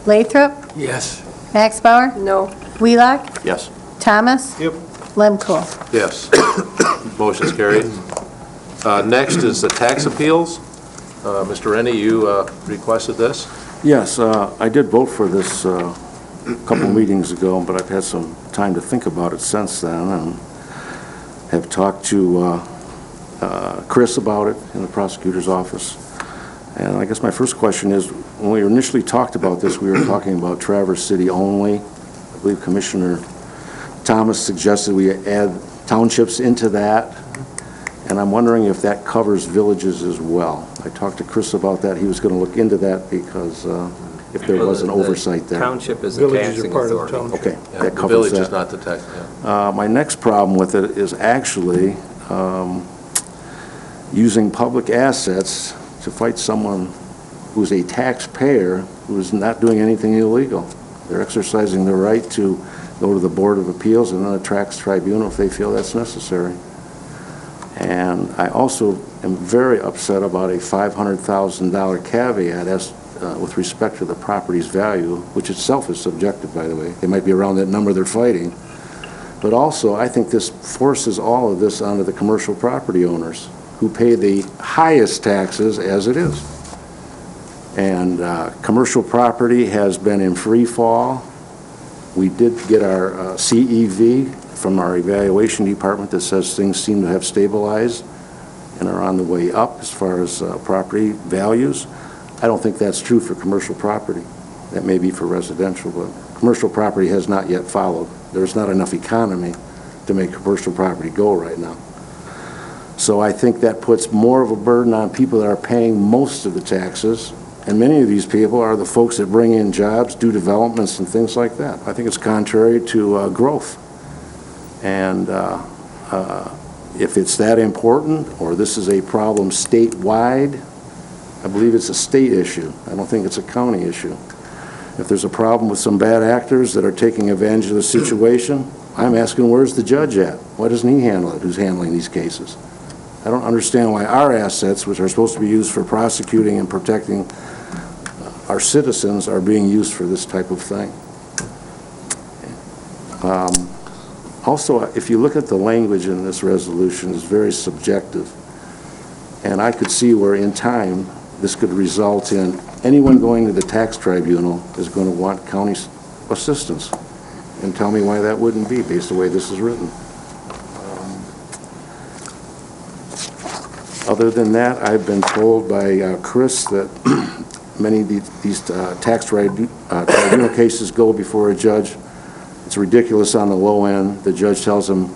Lathrop? Yes. Max Bauer? No. Wheelock? Yes. Thomas? Yep. Lemko? Yes. Motion's carried. Next is the tax appeals. Mr. Rennie, you requested this? Yes, I did vote for this a couple meetings ago, but I've had some time to think about it since then, and have talked to Chris about it in the prosecutor's office. And I guess my first question is, when we initially talked about this, we were talking about Traverse City only. I believe Commissioner Thomas suggested we add townships into that, and I'm wondering if that covers villages as well. I talked to Chris about that. He was going to look into that because if there was an oversight there. Township is the taxing authority. Okay, Yeah, that the covers village that. is not the tax, yeah. My next problem with it is actually using public assets to fight someone who's a taxpayer who is not doing anything illegal. They're exercising their right to go to the Board of Appeals and then a tax tribunal if they feel that's necessary. And I also am very upset about a $500,000 caveat as with respect to the property's value, which itself is subjective, by the way. They might be around that number they're fighting. But also, I think this forces all of this onto the commercial property owners who pay the highest taxes as it is. And commercial property has been in free fall. We did get our CEV from our evaluation department that says things seem to have stabilized and are on the way up as far as property values. I don't think that's true for commercial property. That may be for residential, but commercial property has not yet followed. There's not enough economy to make commercial property go right now. So I think that puts more of a burden on people that are paying most of the taxes, and many of these people are the folks that bring in jobs, do developments and things like that. I think it's contrary to growth. And if it's that important, or this is a problem statewide, I believe it's a state issue. I don't think it's a county issue. If there's a problem with some bad actors that are taking advantage of the situation, I'm asking, where's the judge at? Why doesn't he handle it, who's handling these cases? I don't understand why our assets, which are supposed to be used for prosecuting and protecting our citizens, are being used for this type of thing. Also, if you look at the language in this resolution, it's very subjective. And I could see where in time, this could result in anyone going to the tax tribunal is going to want county assistance. And tell me why that wouldn't be based on the way this is written. Other than that, I've been told by Chris that many of these tax tribunal cases go before a judge. It's ridiculous on the low end. The judge tells them,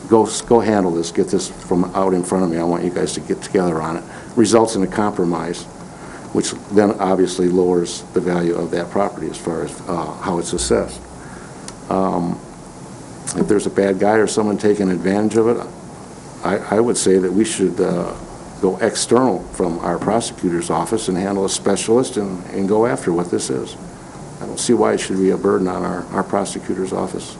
go handle this, get this from out in front of me. I want you guys to get together on it. Results in a compromise, which then obviously lowers the value of that property as far as how it's assessed. If there's a bad guy or someone taking advantage of it, I would say that we should go external from our prosecutor's office and handle a specialist and go after what this is. I don't see why it should be a burden on our prosecutor's office.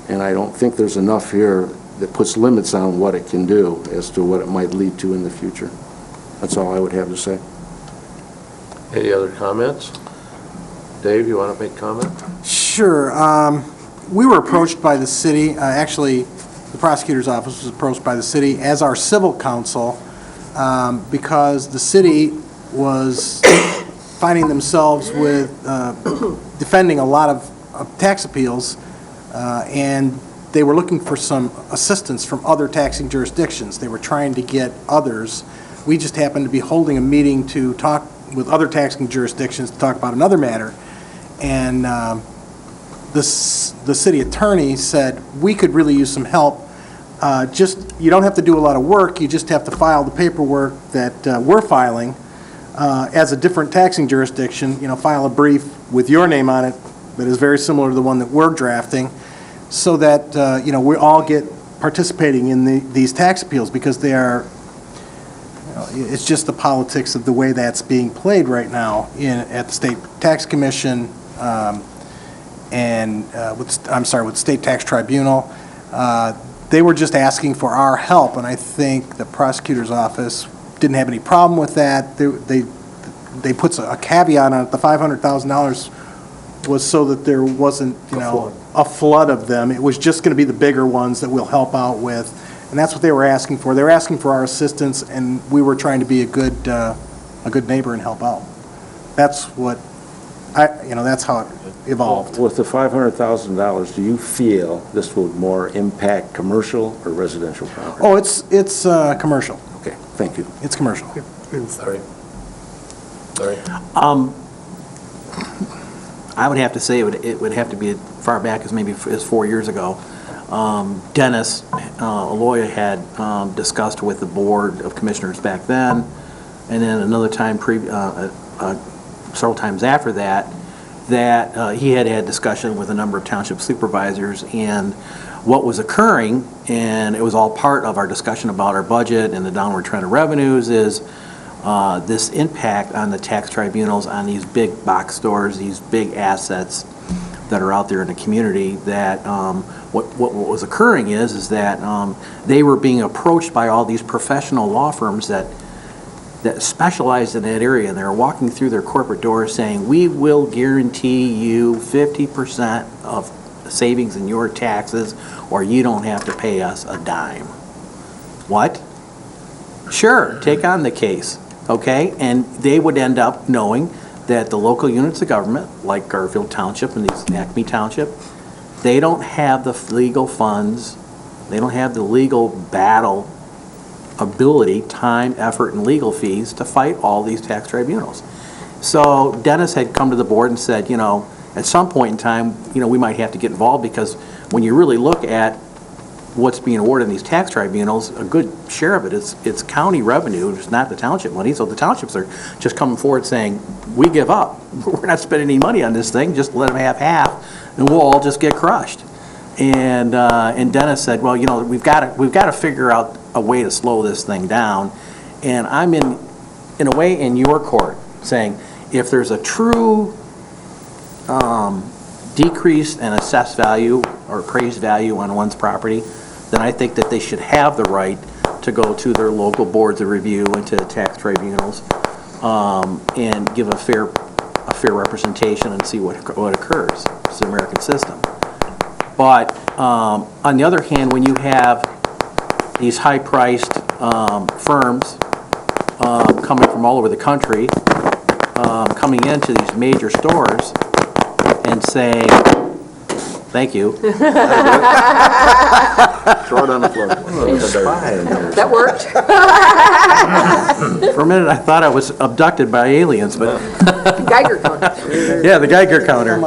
And I don't think there's enough here that puts limits on what it can do as to what it might lead to in the future. That's all I would have to say. Any other comments? Dave, you want to make a comment? Sure. We were approached by the city, actually, the prosecutor's office was approached by the city as our civil counsel because the city was finding themselves with defending a lot of tax appeals and they were looking for some assistance from other taxing jurisdictions. They were trying to get others. We just happened to be holding a meeting to talk with other taxing jurisdictions to talk about another matter. And the city attorney said, we could really use some help. You don't have to do a lot of work. You just have to file the paperwork that we're filing as a different taxing jurisdiction. File a brief with your name on it that is very similar to the one that we're drafting, so that we all get participating in these tax appeals, because they are. It's just the politics of the way that's being played right now at the State Tax Commission and with State Tax Tribunal. They were just asking for our help, and I think the prosecutor's office didn't have any problem with that. They put a caveat on it. The $500,000 was so that there wasn't, a flood of them. It was just going to be the bigger ones that we'll help out with, and that's what they were asking for. They were asking for our assistance, and we were trying to be a good neighbor and help out. That's what that's how it evolved. With the $500,000, do you feel this will more impact commercial or residential property? Oh, it's commercial. Okay, thank you. It's commercial. Sorry. I would have to say it would have to be as far back as maybe as 4 years ago. Dennis Aloya had discussed with the Board of Commissioners back then, and then another time, several times after that, he had discussion with a number of township supervisors, and what was occurring, and it was all part of our discussion about our budget and the downward trend of revenues, is this impact on the tax tribunals on these big box stores, these big assets that are out there in the community, that what was occurring is that they were being approached by all these professional law firms that specialized in that area, and they were walking through their corporate doors saying, we will guarantee you 50% of savings in your taxes, or you don't have to pay us a dime. What? Sure, take on the case, okay? And they would end up knowing that the local units of government, like Garfield Township and Acme Township, they don't have the legal funds, they don't have the legal battle ability, time, effort, and legal fees to fight all these tax tribunals. So Dennis had come to the board and said, at some point in time, we might have to get involved, because when you really look at what's being awarded in these tax tribunals, a good share of it it's county revenue, it's not the township money. So the townships are just coming forward saying, we give up. We're not spending any money on this thing, just let them have half, and we'll all just get crushed. And Dennis said, well, we've got to figure out a way to slow this thing down. And I'm in in a way, in your court, saying, if there's a true decrease in assessed value or appraised value on one's property, then I think that they should have the right to go to their local boards of review and to the tax tribunals and give a fair representation and see what occurs. It's the American system. But on the other hand, when you have these high-priced firms coming from all over the country, coming into these major stores and saying, thank you. Throw it on the floor. That worked. For a minute, I thought I was abducted by aliens, but Geiger counter. yeah, the Geiger counter.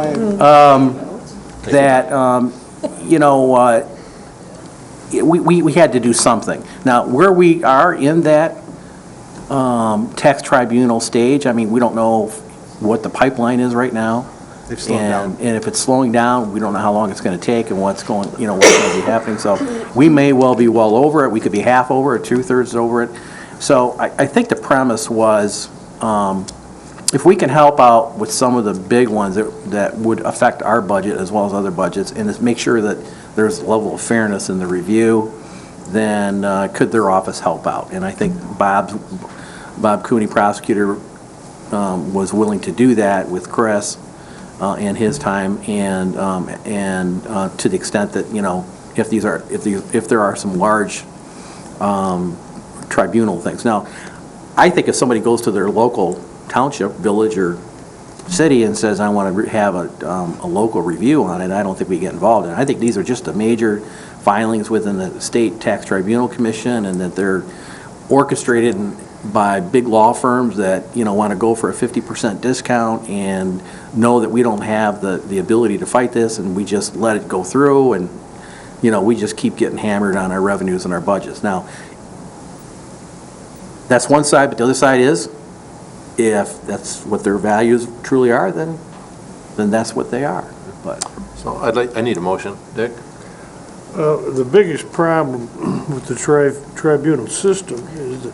We had to do something. Now, where we are in that tax tribunal stage, I mean, we don't know what the pipeline is right now. They've slowed down. And if it's slowing down, we don't know how long it's going to take and what's going to be happening. So we may well be well over it. We could be half over it, 2/3 over it. So I think the premise was, if we can help out with some of the big ones that would affect our budget as well as other budgets, and just make sure that there's a level of fairness in the review, then could their office help out? And I think Bob Cooney, prosecutor, was willing to do that with Chris and his time, and to the extent that, if there are some large tribunal things. Now, I think if somebody goes to their local township, village, or city and says, I want to have a local review on it, I don't think we get involved in it. I think these are just the major filings within the State Tax Tribunal Commission, and that they're orchestrated by big law firms that, want to go for a 50% discount and know that we don't have the ability to fight this, and we just let it go through, and, we just keep getting hammered on our revenues and our budgets. Now, that's one side, but the other side is, if that's what their values truly are, then that's what they are. But So I need a motion. Dick? The biggest problem with the tribunal system is that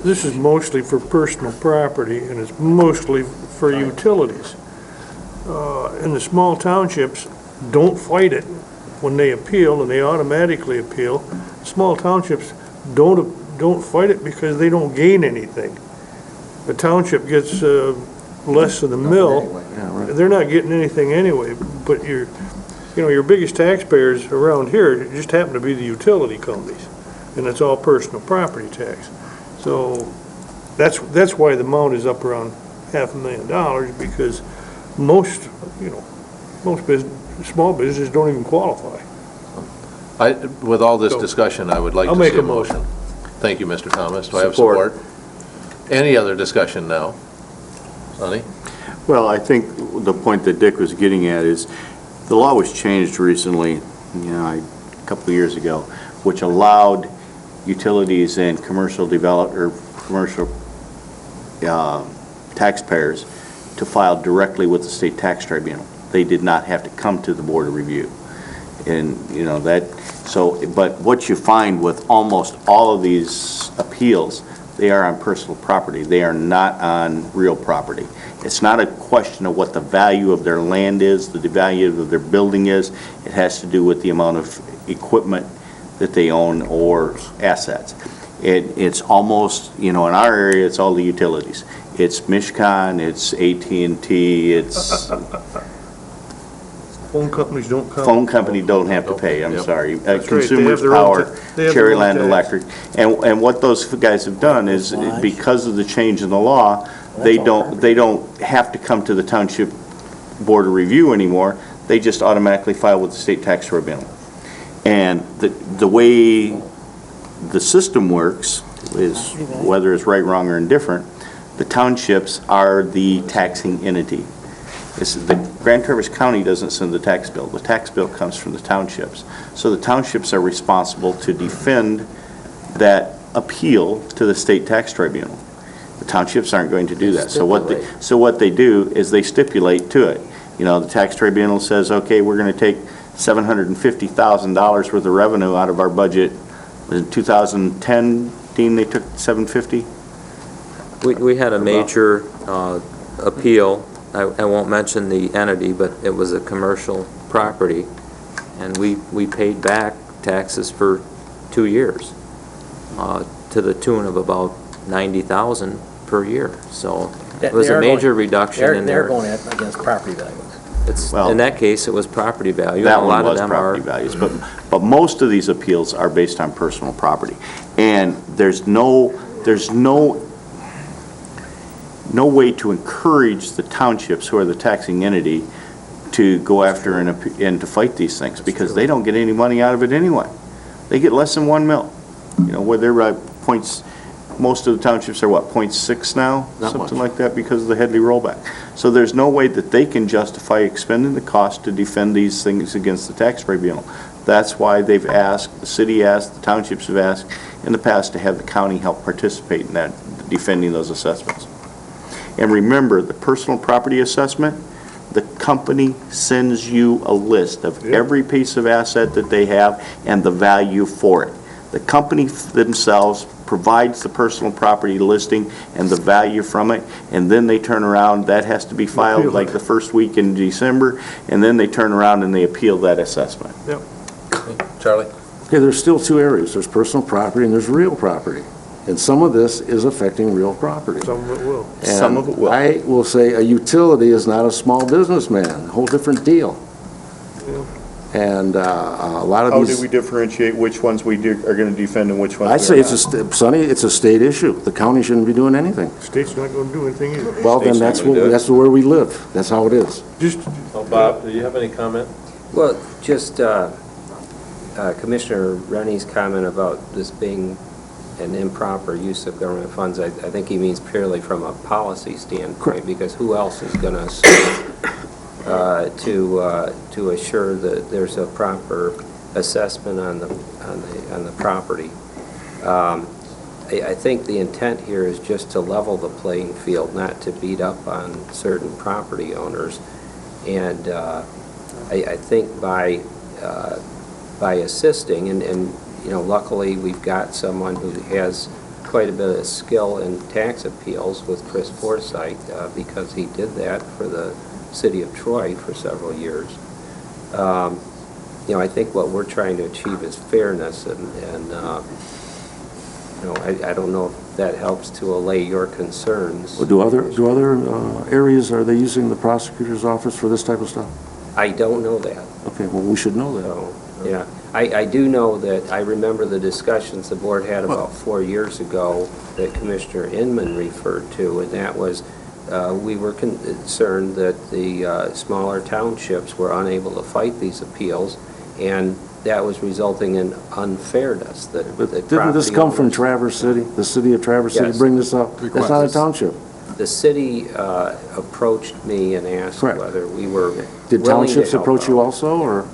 this is mostly for personal property, and it's mostly for utilities. And the small townships don't fight it when they appeal, and they automatically appeal. Small townships don't fight it because they don't gain anything. The township gets less of the mill. They're not getting anything anyway, but your biggest taxpayers around here just happen to be the utility companies, and it's all personal property tax. So that's why the amount is up around $500,000, because most small businesses don't even qualify. With all this discussion, I would like I'll to make see a a motion. motion. Thank you, Mr. Thomas. Do I have support? Any other discussion now? Sonny? Well, I think the point that Dick was getting at is, the law was changed recently, a couple of years ago, which allowed utilities and commercial taxpayers to file directly with the state tax tribunal. They did not have to come to the board of review. And, but what you find with almost all of these appeals, they are on personal property. They are not on real property. It's not a question of what the value of their land is, the value of their building is. It has to do with the amount of equipment that they own or assets. It's almost, in our area, it's all the utilities. It's Mishcon, it's AT&T, it's... Phone companies don't come. Phone company don't have to pay, I'm sorry. That's right. Consumers They have their own Power, they have their own Cherryland tax. Electric. And what those guys have done is, because of the change in the law, they don't have to come to the township board of review anymore. They just automatically file with the state tax tribunal. And the way the system works is, whether it's right, wrong, or indifferent, the townships are the taxing entity. The Grand Traverse County doesn't send the tax bill. The tax bill comes from the townships. So the townships are responsible to defend that appeal to the state tax tribunal. The townships aren't going to do that. So what they do is they stipulate to it. The tax tribunal says, okay, we're going to take $750,000 worth of revenue out of our budget. In 2010, Dean, they took $750? We had a major appeal. I won't mention the entity, but it was a commercial property, and we paid back taxes for 2 years to the tune of about $90,000 per year. So it was a major reduction in They're their... going against property values. In that case, it was property value. That and a one lot of was them property are. values, but most of these appeals are based on personal property. And there's no way to encourage the townships, who are the taxing entity, to go after and to fight these things, because they don't get any money out of it anyway. They get less than 1 mil. You know, where they're points, most of the townships are what, 0.6 now? Something like that, because of the Headley rollback. So there's no way that they can justify expending the cost to defend these things against the tax tribunal. That's why they've asked, the city asked, the townships have asked in the past to have the county help participate in that, defending those assessments. And remember, the personal property assessment, the company sends you a list of every piece of asset that they have and the value for it. The company themselves provides the personal property listing and the value from it, and then they turn around, that has to be filed like the first week in December, and then they turn around and they appeal that assessment. Yep. Charlie? Okay, there's still two areas. There's personal property and there's real property. And some of this is affecting real property. Some of it will. And Some of it will. I will say a utility is not a small businessman, a whole different deal. And a lot of How these... do we differentiate which ones we are going to defend and which ones I'd say we're it's not? Sonny, it's a state issue. The county shouldn't be doing anything. State's not going to do anything either. Well, then State's not gonna do it. that's where we live. That's how it is. Just, Oh, Bob, do you have any comment? Well, just Commissioner Rennie's comment about this being an improper use of government funds, I think he means purely from a policy standpoint, because who else is going to to assure that there's a proper assessment on the property? I think the intent here is just to level the playing field, not to beat up on certain property owners. And I think by assisting, and you know, luckily we've got someone who has quite a bit of skill in tax appeals with Chris Forsythe, because he did that for the city of Troy for several years. You know, I think what we're trying to achieve is fairness, and you know, I don't know if that helps to allay your concerns. Well, do other areas, are they using the prosecutor's office for this type of stuff? I don't know that. Okay, well, we should know that. So, yeah. I do know that, I remember the discussions the board had about 4 years ago that Commissioner Inman referred to, and that was, we were concerned that the smaller townships were unable to fight these appeals, and that was resulting in unfairness. But didn't this come from Traverse City? The city of Traverse City bring this up? That's not a township. The city approached me and asked whether we were willing to help. Did townships approach you also, or?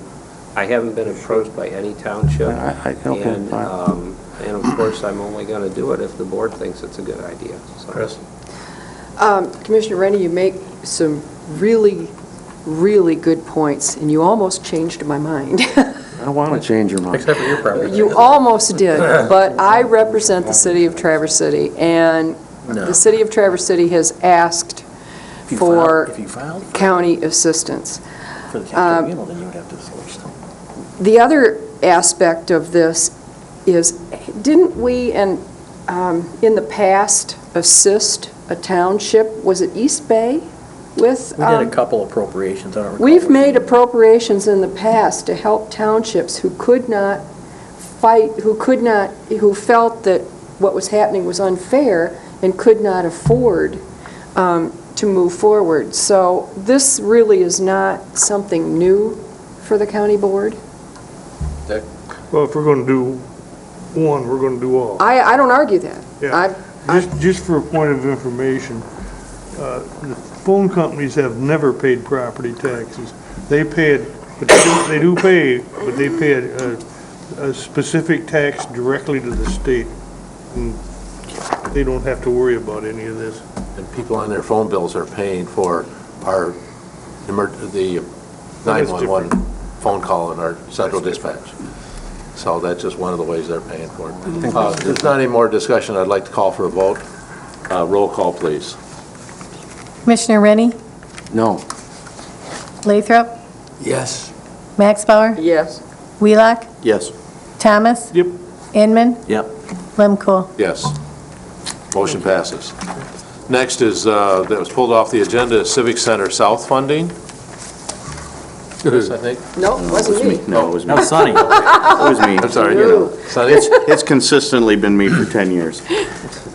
I haven't been approached by any township. Okay, and, fine. and of course, I'm only going to do it if the board thinks it's a good idea. So. Chris? Commissioner Rennie, you make some really, really good points, and you almost changed my mind. I don't want to change your mind. Except for your property. You almost did, but I represent the city of Traverse City, and the city of Traverse City has asked for county assistance. For the county tribunal, then you would have to switch them. The other aspect of this is, didn't we, in the past, assist a township, was it East Bay, with? We did a couple appropriations, I don't recall. We've made appropriations in the past to help townships who could not fight, who felt that what was happening was unfair and could not afford to move forward. So this really is not something new for the county board. Dick? well, if we're going to do one, we're going to do all. I don't argue that. Yeah. Just for a point of information, the phone companies have never paid property taxes. They pay it, but they do pay, but they pay a specific tax directly to the state. And they don't have to worry about any of this. And people on their phone bills are paying for the 911 phone call in our central dispatch. So that's just one of the ways they're paying for it. If there's not any more discussion, I'd like to call for a vote. Roll call, please. Commissioner Rennie? No. Lathrop? Yes. Max Bauer? Yes. Wheelock? Yes. Thomas? Yep. Inman? Yep. Lemko? Yes. Motion passes. Next is, that was pulled off the agenda, is Civic Center South funding. Chris, I think. No, it wasn't me. No, it was me. Now, Sonny. It was me. I'm sorry, you know. Sonny? It's consistently been me for 10 years.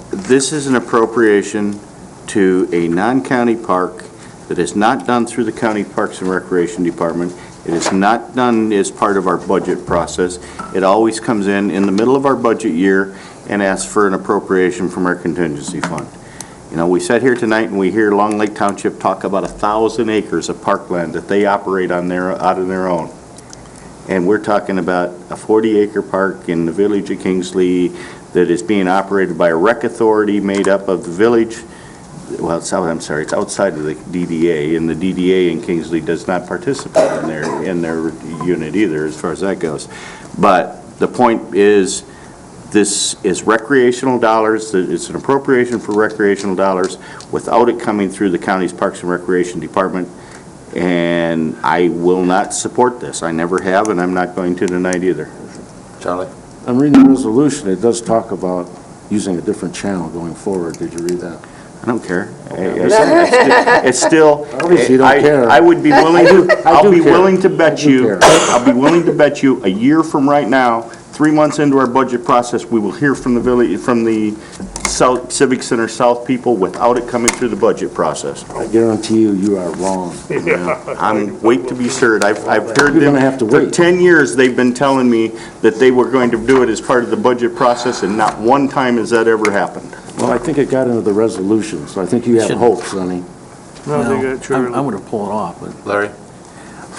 This is an appropriation to a non-county park that is not done through the county Parks and Recreation Department. It is not done as part of our budget process. It always comes in the middle of our budget year and asks for an appropriation from our contingency fund. You know, we sat here tonight and we hear Long Lake Township talk about 1,000 acres of parkland that they operate on out of their own. And we're talking about a 40-acre park in the village of Kingsley that is being operated by a rec authority made up of the village. Well, it's outside of the DDA, and the DDA in Kingsley does not participate in their unit either, as far as that goes. But the point is, this is recreational dollars. It's an appropriation for recreational dollars without it coming through the county's Parks and Recreation Department. And I will not support this. I never have, and I'm not going to tonight either. Charlie? I'm reading the resolution. It does talk about using a different channel going forward. Did you read that? I don't care. It's still. Obviously you don't care. I would be willing to. I'll be willing to bet I do you. care. I'll be willing to bet you a year from right now, 3 months into our budget process, we will hear from the village, from the South Civic Center South people without it coming through the budget process. I guarantee you are wrong. I'm wait to be stirred. I've heard You're them. gonna have to For wait. 10 years, they've been telling me that they were going to do it as part of the budget process, and not one time has that ever happened. Well, I think it got into the resolution, so I think you have Should- hope, Sonny. No, they got I'm Charlie. going to pull it off, but. Larry?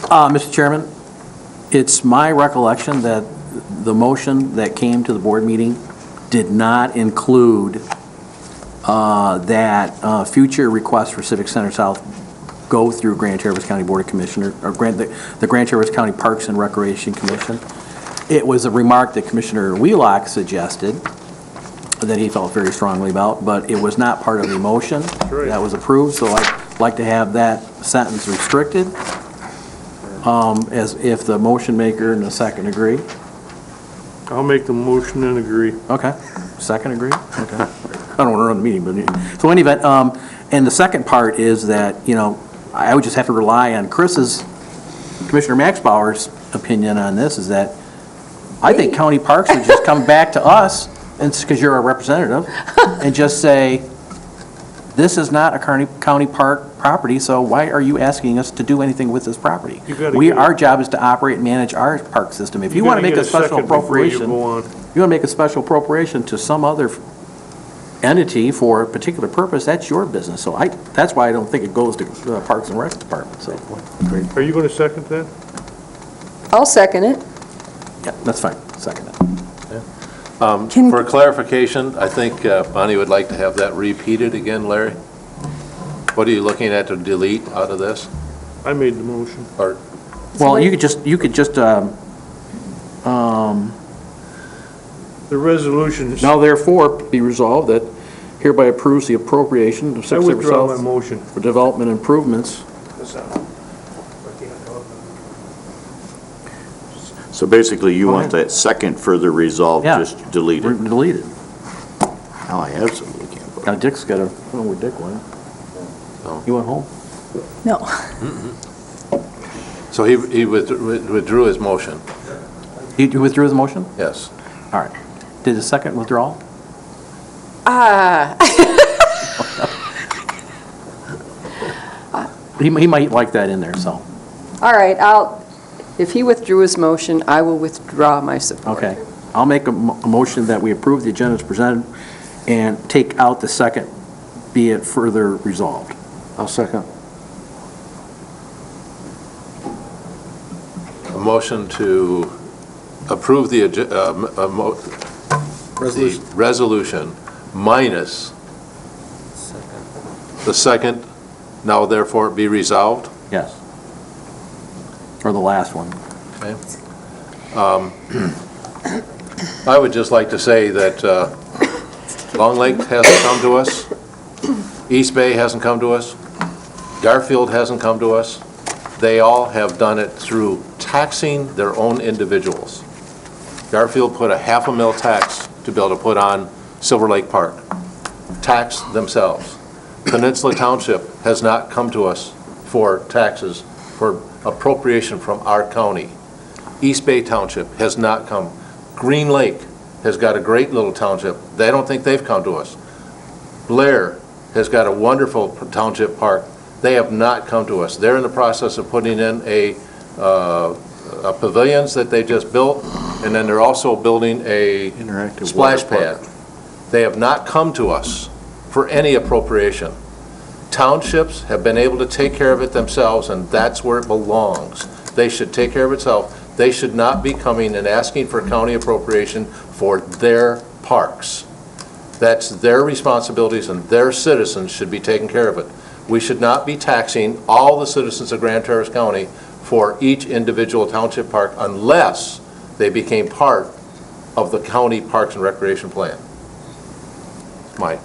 Mr. Chairman, it's my recollection that the motion that came to the board meeting did not include that future requests for Civic Center South go through Grand Traverse County Board of Commissioners, or the Grand Traverse County Parks and Recreation Commission. It was a remark that Commissioner Wheelock suggested that he felt very strongly about, but it was not part of the motion that was approved, so I'd like to have that sentence restricted, as if the motion maker and the second agree. I'll make the motion and agree. Okay. Second agree? Okay. I don't want to run the meeting, but, so in any event, and the second part is that, you know, I would just have to rely on Commissioner Max Bauer's opinion on this, is that I think county parks would just come back to us, and because you're a representative, and just say, this is not a county park property, so why are you asking us to do anything with this property? Our job is to operate and manage our park system. If you want to make a special appropriation, to some other entity for a particular purpose, that's your business. So that's why I don't think it goes to Parks and Rec Department, so. Are you going to second that? I'll second it. Yeah, that's fine, second it. For clarification, I think Bonnie would like to have that repeated again, Larry. What are you looking at to delete out of this? I made the motion. Or Well, you could just, The resolution is... now therefore be resolved that hereby approves the appropriation of I Civic Center withdraw my South motion. for development improvements. So basically, you Go want ahead. that second further resolve Yeah. just deleted. Deleted. Now I absolutely can't vote. Now Dick's got a, I don't know where Dick went. He went home? No. So he withdrew his motion. He withdrew his motion? Yes. All right. Did the second withdrawal? He might like that in there, so. All right, if he withdrew his motion, I will withdraw my support. Okay. I'll make a motion that we approve the agenda as presented and take out the second, be it further resolved. I'll second. A motion to approve the resolution minus the second, now therefore be resolved? Yes. Or the last one. Okay. I would just like to say that Long Lake has come to us East Bay hasn't come to us. Garfield hasn't come to us. They all have done it through taxing their own individuals. Garfield put a $500,000 tax to be able to put on Silver Lake Park. Tax themselves. Peninsula Township has not come to us for taxes, for appropriation from our county. East Bay Township has not come. Green Lake has got a great little township. They don't think they've come to us. Blair has got a wonderful township park. They have not come to us. They're in the process of putting in a pavilions that they just built, and then they're also building a Interactive splash water pad. They have not come to us for any appropriation. Townships have been able to take care of it themselves, and that's where it belongs. They should take care of itself. They should not be coming and asking for county appropriation for their parks. That's their responsibilities, and their citizens should be taking care of it. We should not be taxing all the citizens of Grand Traverse County for each individual township park unless they became part of the county Parks and Recreation Plan. Mike?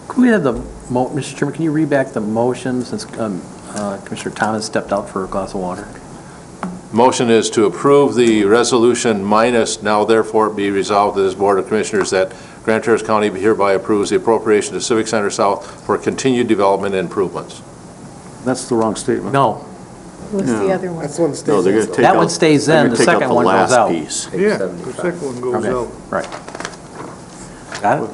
Could we have the, Mr. Chairman, can you read back the motion since Commissioner Thomas stepped out for a glass of water? Motion is to approve the resolution minus now therefore be resolved to this Board of Commissioners that Grand Traverse County hereby approves the appropriation to Civic Center South for continued development and improvements. That's the wrong statement. No. What's the other one? That's one stays No, they're in. going to take That out. one stays they're in, gonna the take out second one goes last out. piece. Yeah, the second one goes Okay, out. right. Got it?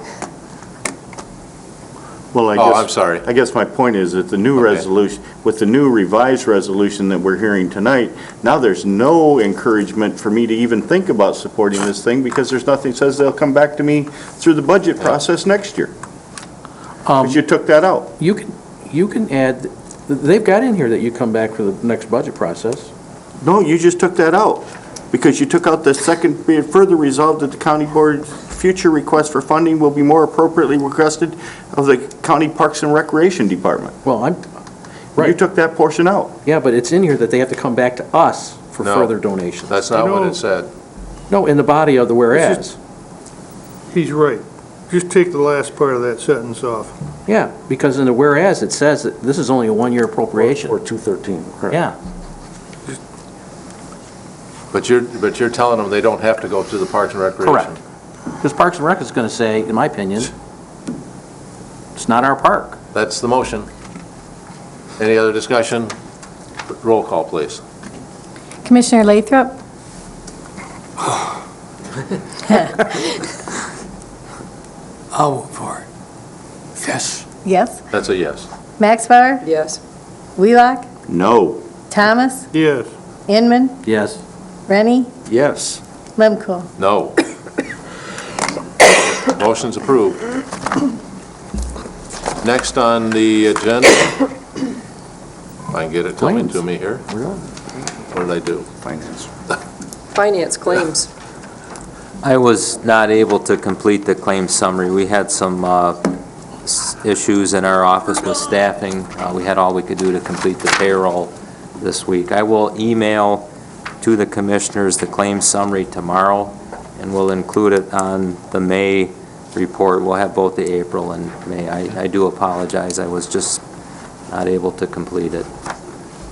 Well, I Oh, guess. I'm sorry. I guess my point is that the new Okay. resolution, with the new revised resolution that we're hearing tonight, now there's no encouragement for me to even think about supporting this thing because there's nothing says they'll come back to me through the budget process next year. Because you took that out. You can add, they've got in here that you come back for the next budget process. No, you just took that out because you took out the second, be it further resolved that the county board's future request for funding will be more appropriately requested of the county Parks and Recreation Department. Well, You right, took that portion out. yeah, but it's in here that they have to come back to us for No. further donations. That's not what it said. No, in the body of the whereas. He's right. Just take the last part of that sentence off. Yeah, because in the whereas, it says that this is only a one-year appropriation. Or 213, correct. Yeah, But you're telling them they don't have to go through the Parks and Recreation. correct. Because Parks and Rec is going to say, in my opinion, it's not our park. That's the motion. Any other discussion? Roll call, please. Commissioner Lathrop? I'll vote for it. Yes. Yes. That's a yes. Maxbauer? Yes. Wheelock? No. Thomas? Yes. Inman? Yes. Rennie? Yes. Lemko? No. Motion's approved. Next on the agenda, if I can get it coming to me here. What did I do? Finance. Finance claims. I was not able to complete the claim summary. We had some issues in our office with staffing. We had all we could do to complete the payroll this week. I will email to the commissioners the claim summary tomorrow, and we'll include it on the May report. We'll have both the April and May. I do apologize. I was just not able to complete it.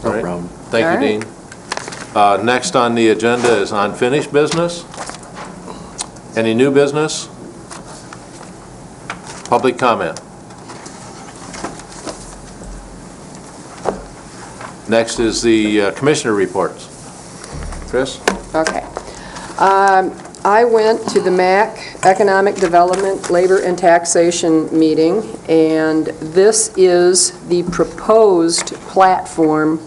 All right. problem. Thank All you, Dean. Next on the agenda is unfinished business. Any new business? Public comment. Next is the commissioner reports. Chris? Okay. I went to the MAC Economic Development, Labor and Taxation meeting, and this is the proposed platform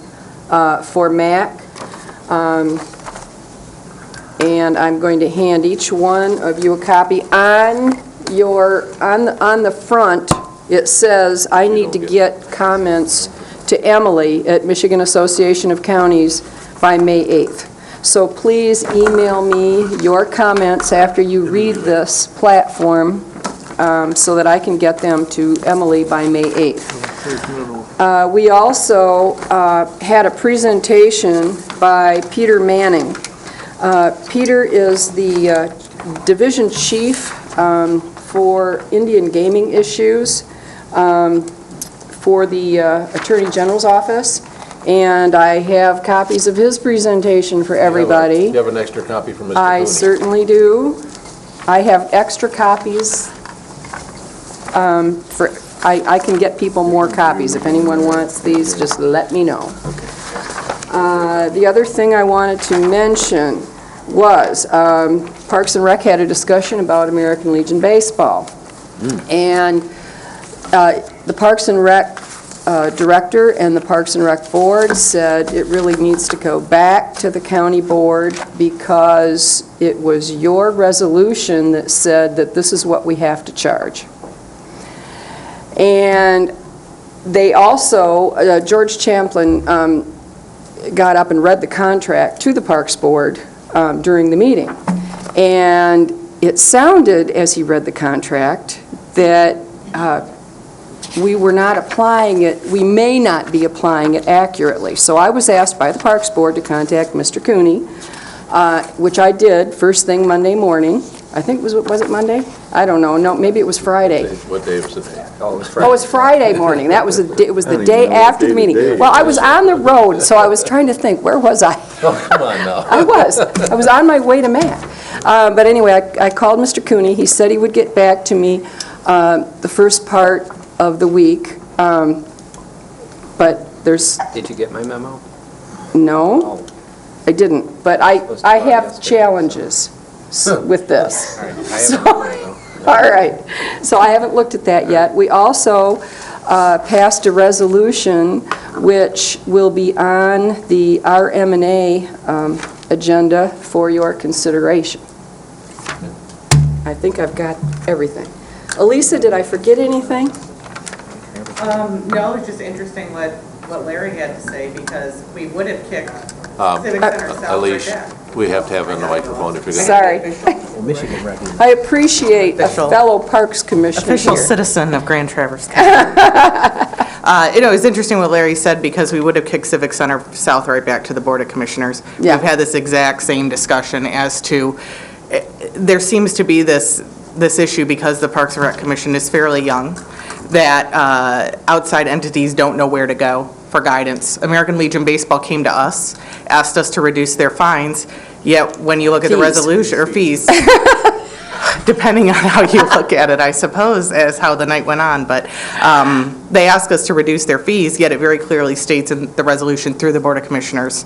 for MAC. And I'm going to hand each one of you a copy. On the front, it says, I need to get comments to Emily at Michigan Association of Counties by May 8th. So please email me your comments after you read this platform so that I can get them to Emily by May 8th. We also had a presentation by Peter Manning. Peter is the division chief for Indian gaming issues. for the Attorney General's office, and I have copies of his presentation for everybody. You have an extra copy from Mr. I Cooney. certainly do. I have extra copies. I can get people more copies. If anyone wants these, just let me know. The other thing I wanted to mention was Parks and Rec had a discussion about American Legion Baseball. And the Parks and Rec director and the Parks and Rec board said it really needs to go back to the county board because it was your resolution that said that this is what we have to charge. And they also, George Champlin got up and read the contract to the Parks Board during the meeting. And it sounded, as he read the contract, that we were not applying it, we may not be applying it accurately. So I was asked by the Parks Board to contact Mr. Cooney, which I did first thing Monday morning. I think, was it Monday? I don't know. No, maybe it was Friday. What day was today? Oh, it was Friday. Oh, it was Friday morning. That was it was the day after the meeting. Well, I was on the road, so I was trying to think, where was I? Oh, come on now. I was on my way to Matt. But anyway, I called Mr. Cooney. He said he would get back to me the first part of the week. But there's... Did you get my memo? No, I didn't. But I have challenges with this. All right. So I haven't looked at that yet. We also passed a resolution which will be on the RM&A agenda for your consideration. I think I've got everything. Elisa, did I forget anything? No, it's just interesting what Larry had to say, because we would have kicked Civic Center South Elise, right back. we have to have a microphone if you're going to... Sorry. I appreciate a fellow Parks Commissioner Official here. citizen of Grand Traverse County. It's interesting what Larry said, because we would have kicked Civic Center South right back to the Board of Commissioners. Yeah. We've had this exact same discussion as to, there seems to be this issue because the Parks and Rec Commission is fairly young, that outside entities don't know where to go for guidance. American Legion Baseball came to us, asked us to reduce their fines, yet when you look at the resolution, or fees, depending on how you look at it, I suppose, as how the night went on, but they asked us to reduce their fees, yet it very clearly states in the resolution through the Board of Commissioners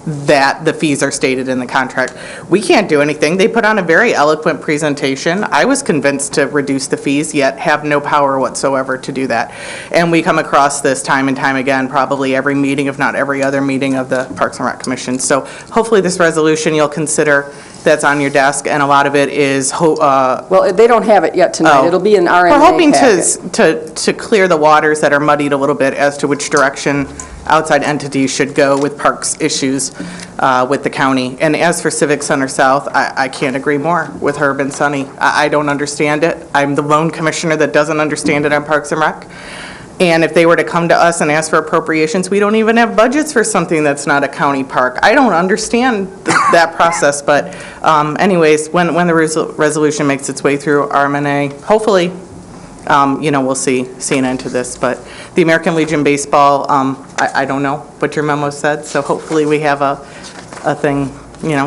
that the fees are stated in the contract. We can't do anything. They put on a very eloquent presentation. I was convinced to reduce the fees, yet have no power whatsoever to do that. And we come across this time and time again, probably every meeting, if not every other meeting of the Parks and Rec Commission. So hopefully this resolution you'll consider that's on your desk, and a lot of it is... well, they don't have it yet tonight. It'll be an RMA We're hoping packet. to clear the waters that are muddied a little bit as to which direction outside entities should go with parks issues with the county. And as for Civic Center South, I can't agree more with Herb and Sonny. I don't understand it. I'm the lone commissioner that doesn't understand it on Parks and Rec. And if they were to come to us and ask for appropriations, we don't even have budgets for something that's not a county park. I don't understand that process, but anyways, when the resolution makes its way through RMNA, hopefully, we'll see an end to this. But the American Legion Baseball, I don't know what your memo said, so hopefully we have a thing,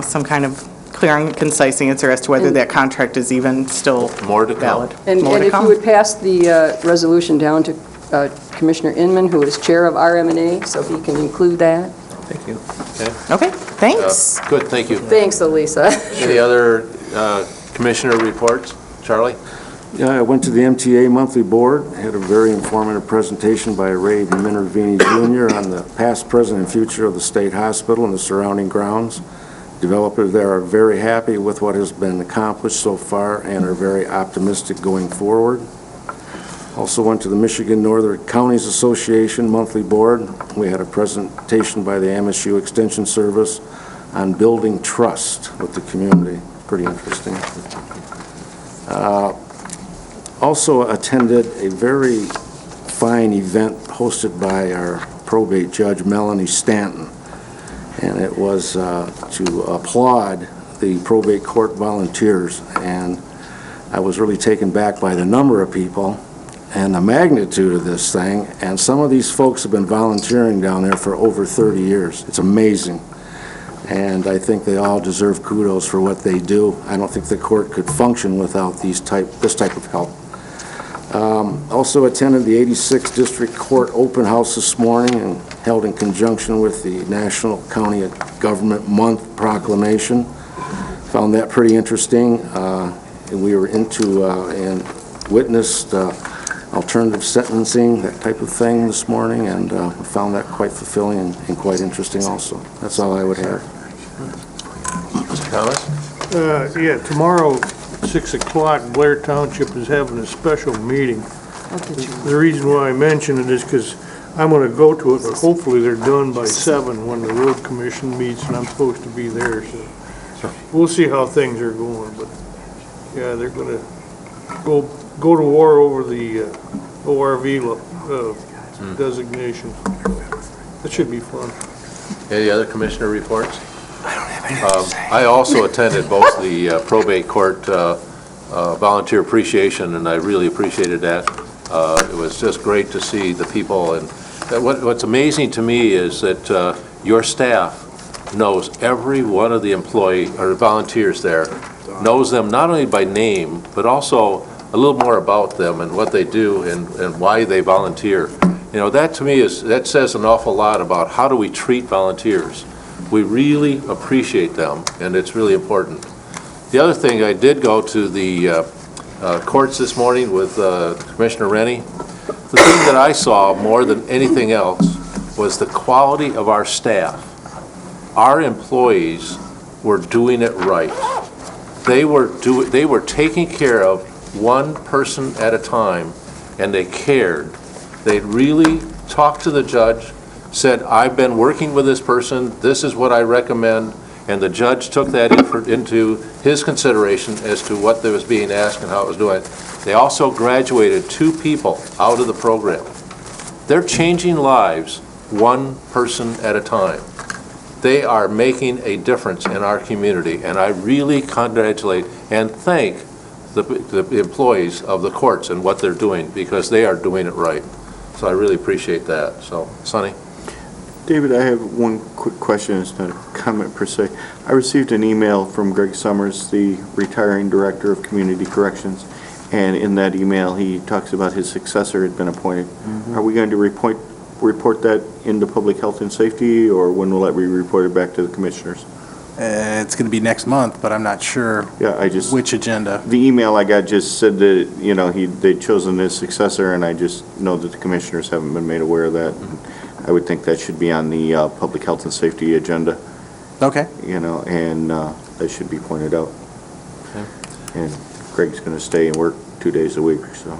some kind of clear and concise answer as to whether that contract is even still valid. And if you would pass the resolution down to Commissioner Inman, who is chair of RMNA, so he can include that. Thank you. Okay, thanks. Good, thank you. Thanks, Elisa. Any other commissioner reports? Charlie? Yeah, I went to the MTA monthly board, had a very informative presentation by Ray Minervini Jr. on the past, present, and future of the state hospital and the surrounding grounds. Developers there are very happy with what has been accomplished so far and are very optimistic going forward. Also went to the Michigan Northern Counties Association monthly board. We had a presentation by the MSU Extension Service on building trust with the community. Pretty interesting. Also attended a very fine event hosted by our probate judge, Melanie Stanton. And it was to applaud the probate court volunteers. And I was really taken back by the number of people. and the magnitude of this thing, and some of these folks have been volunteering down there for over 30 years. It's amazing. And I think they all deserve kudos for what they do. I don't think the court could function without this type of help. Also attended the 86th District Court Open House this morning and held in conjunction with the National County Government Month proclamation. Found that pretty interesting. And we were into and witnessed alternative sentencing, that type of thing this morning, and found that quite fulfilling and quite interesting also. That's all I would have. Mr. Thomas? Yeah, tomorrow, 6 o'clock, Blair Township is having a special meeting. The reason why I mention it is because I'm going to go to it, but hopefully they're done by 7 when the road commission meets, and I'm supposed to be there, so we'll see how things are going, but yeah, they're going to go to war over the ORV designation. That should be fun. Any other commissioner reports? I don't have anything to say. I also attended both the probate court volunteer appreciation, and I really appreciated that. It was just great to see the people, and what's amazing to me is that your staff knows every one of the volunteers there, knows them not only by name, but also a little more about them and what they do and why they volunteer. You know, that to me that says an awful lot about how do we treat volunteers. We really appreciate them, and it's really important. The other thing, I did go to the courts this morning with Commissioner Rennie. The thing that I saw more than anything else was the quality of our staff. Our employees were doing it right. They were taking care of one person at a time, and they cared. They really talked to the judge, said, I've been working with this person, this is what I recommend, and the judge took that into his consideration as to what was being asked and how it was doing. They also graduated 2 people out of the program. They're changing lives one person at a time. They are making a difference in our community, and I really congratulate and thank the employees of the courts and what they're doing, because they are doing it right. So I really appreciate that. So, Sonny? David, I have one quick question. It's not a comment per se. I received an email from Greg Summers, the retiring Director of Community Corrections, and in that email he talks about his successor had been appointed. Are we going to report that into Public Health and Safety, or when will that be reported back to the commissioners? It's going to be next month, but I'm not sure which agenda. The email I got just said that, you know, they'd chosen his successor, and I just know that the commissioners haven't been made aware of that. I would think that should be on the Public Health and Safety agenda. Okay. You know, and that should be pointed out. Okay. And Greg's going to stay and work 2 days a week, so.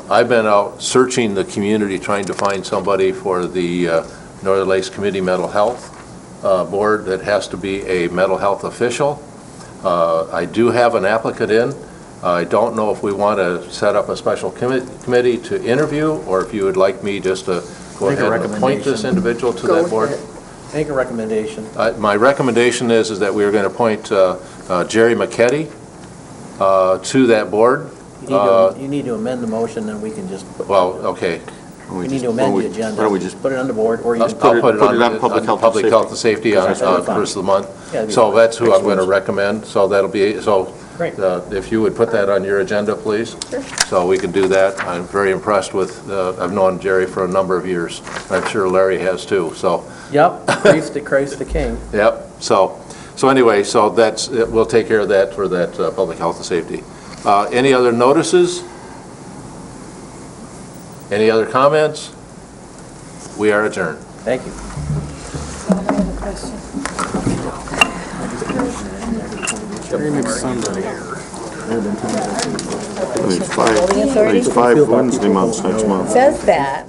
I've been out searching the community, trying to find somebody for the Northern Lakes Community Mental Health Board that has to be a mental health official. I do have an applicant in. I don't know if we want to set up a special committee to interview, or if you would like me just to go ahead and appoint this individual to that board. Make a recommendation. My recommendation is that we are going to appoint Jerry McKetty to that board. You need to amend the motion, and we can just... Well, okay. We need to amend the agenda. Why don't we just put it on the board, or you I'll put it on Public Health and Safety on first of the month. So that's who I'm going to recommend. So that'll be, if you would put that on your agenda, please. Sure. So we can do that. I'm very impressed with, I've known Jerry for a number of years. I'm sure Larry has too, so. Yep, Christ the King. Yep, so anyway, so we'll take care of that for that Public Health and Safety. Any other notices? Any other comments? We are adjourned. Thank you. There's 5 Wednesday months next month. Says that.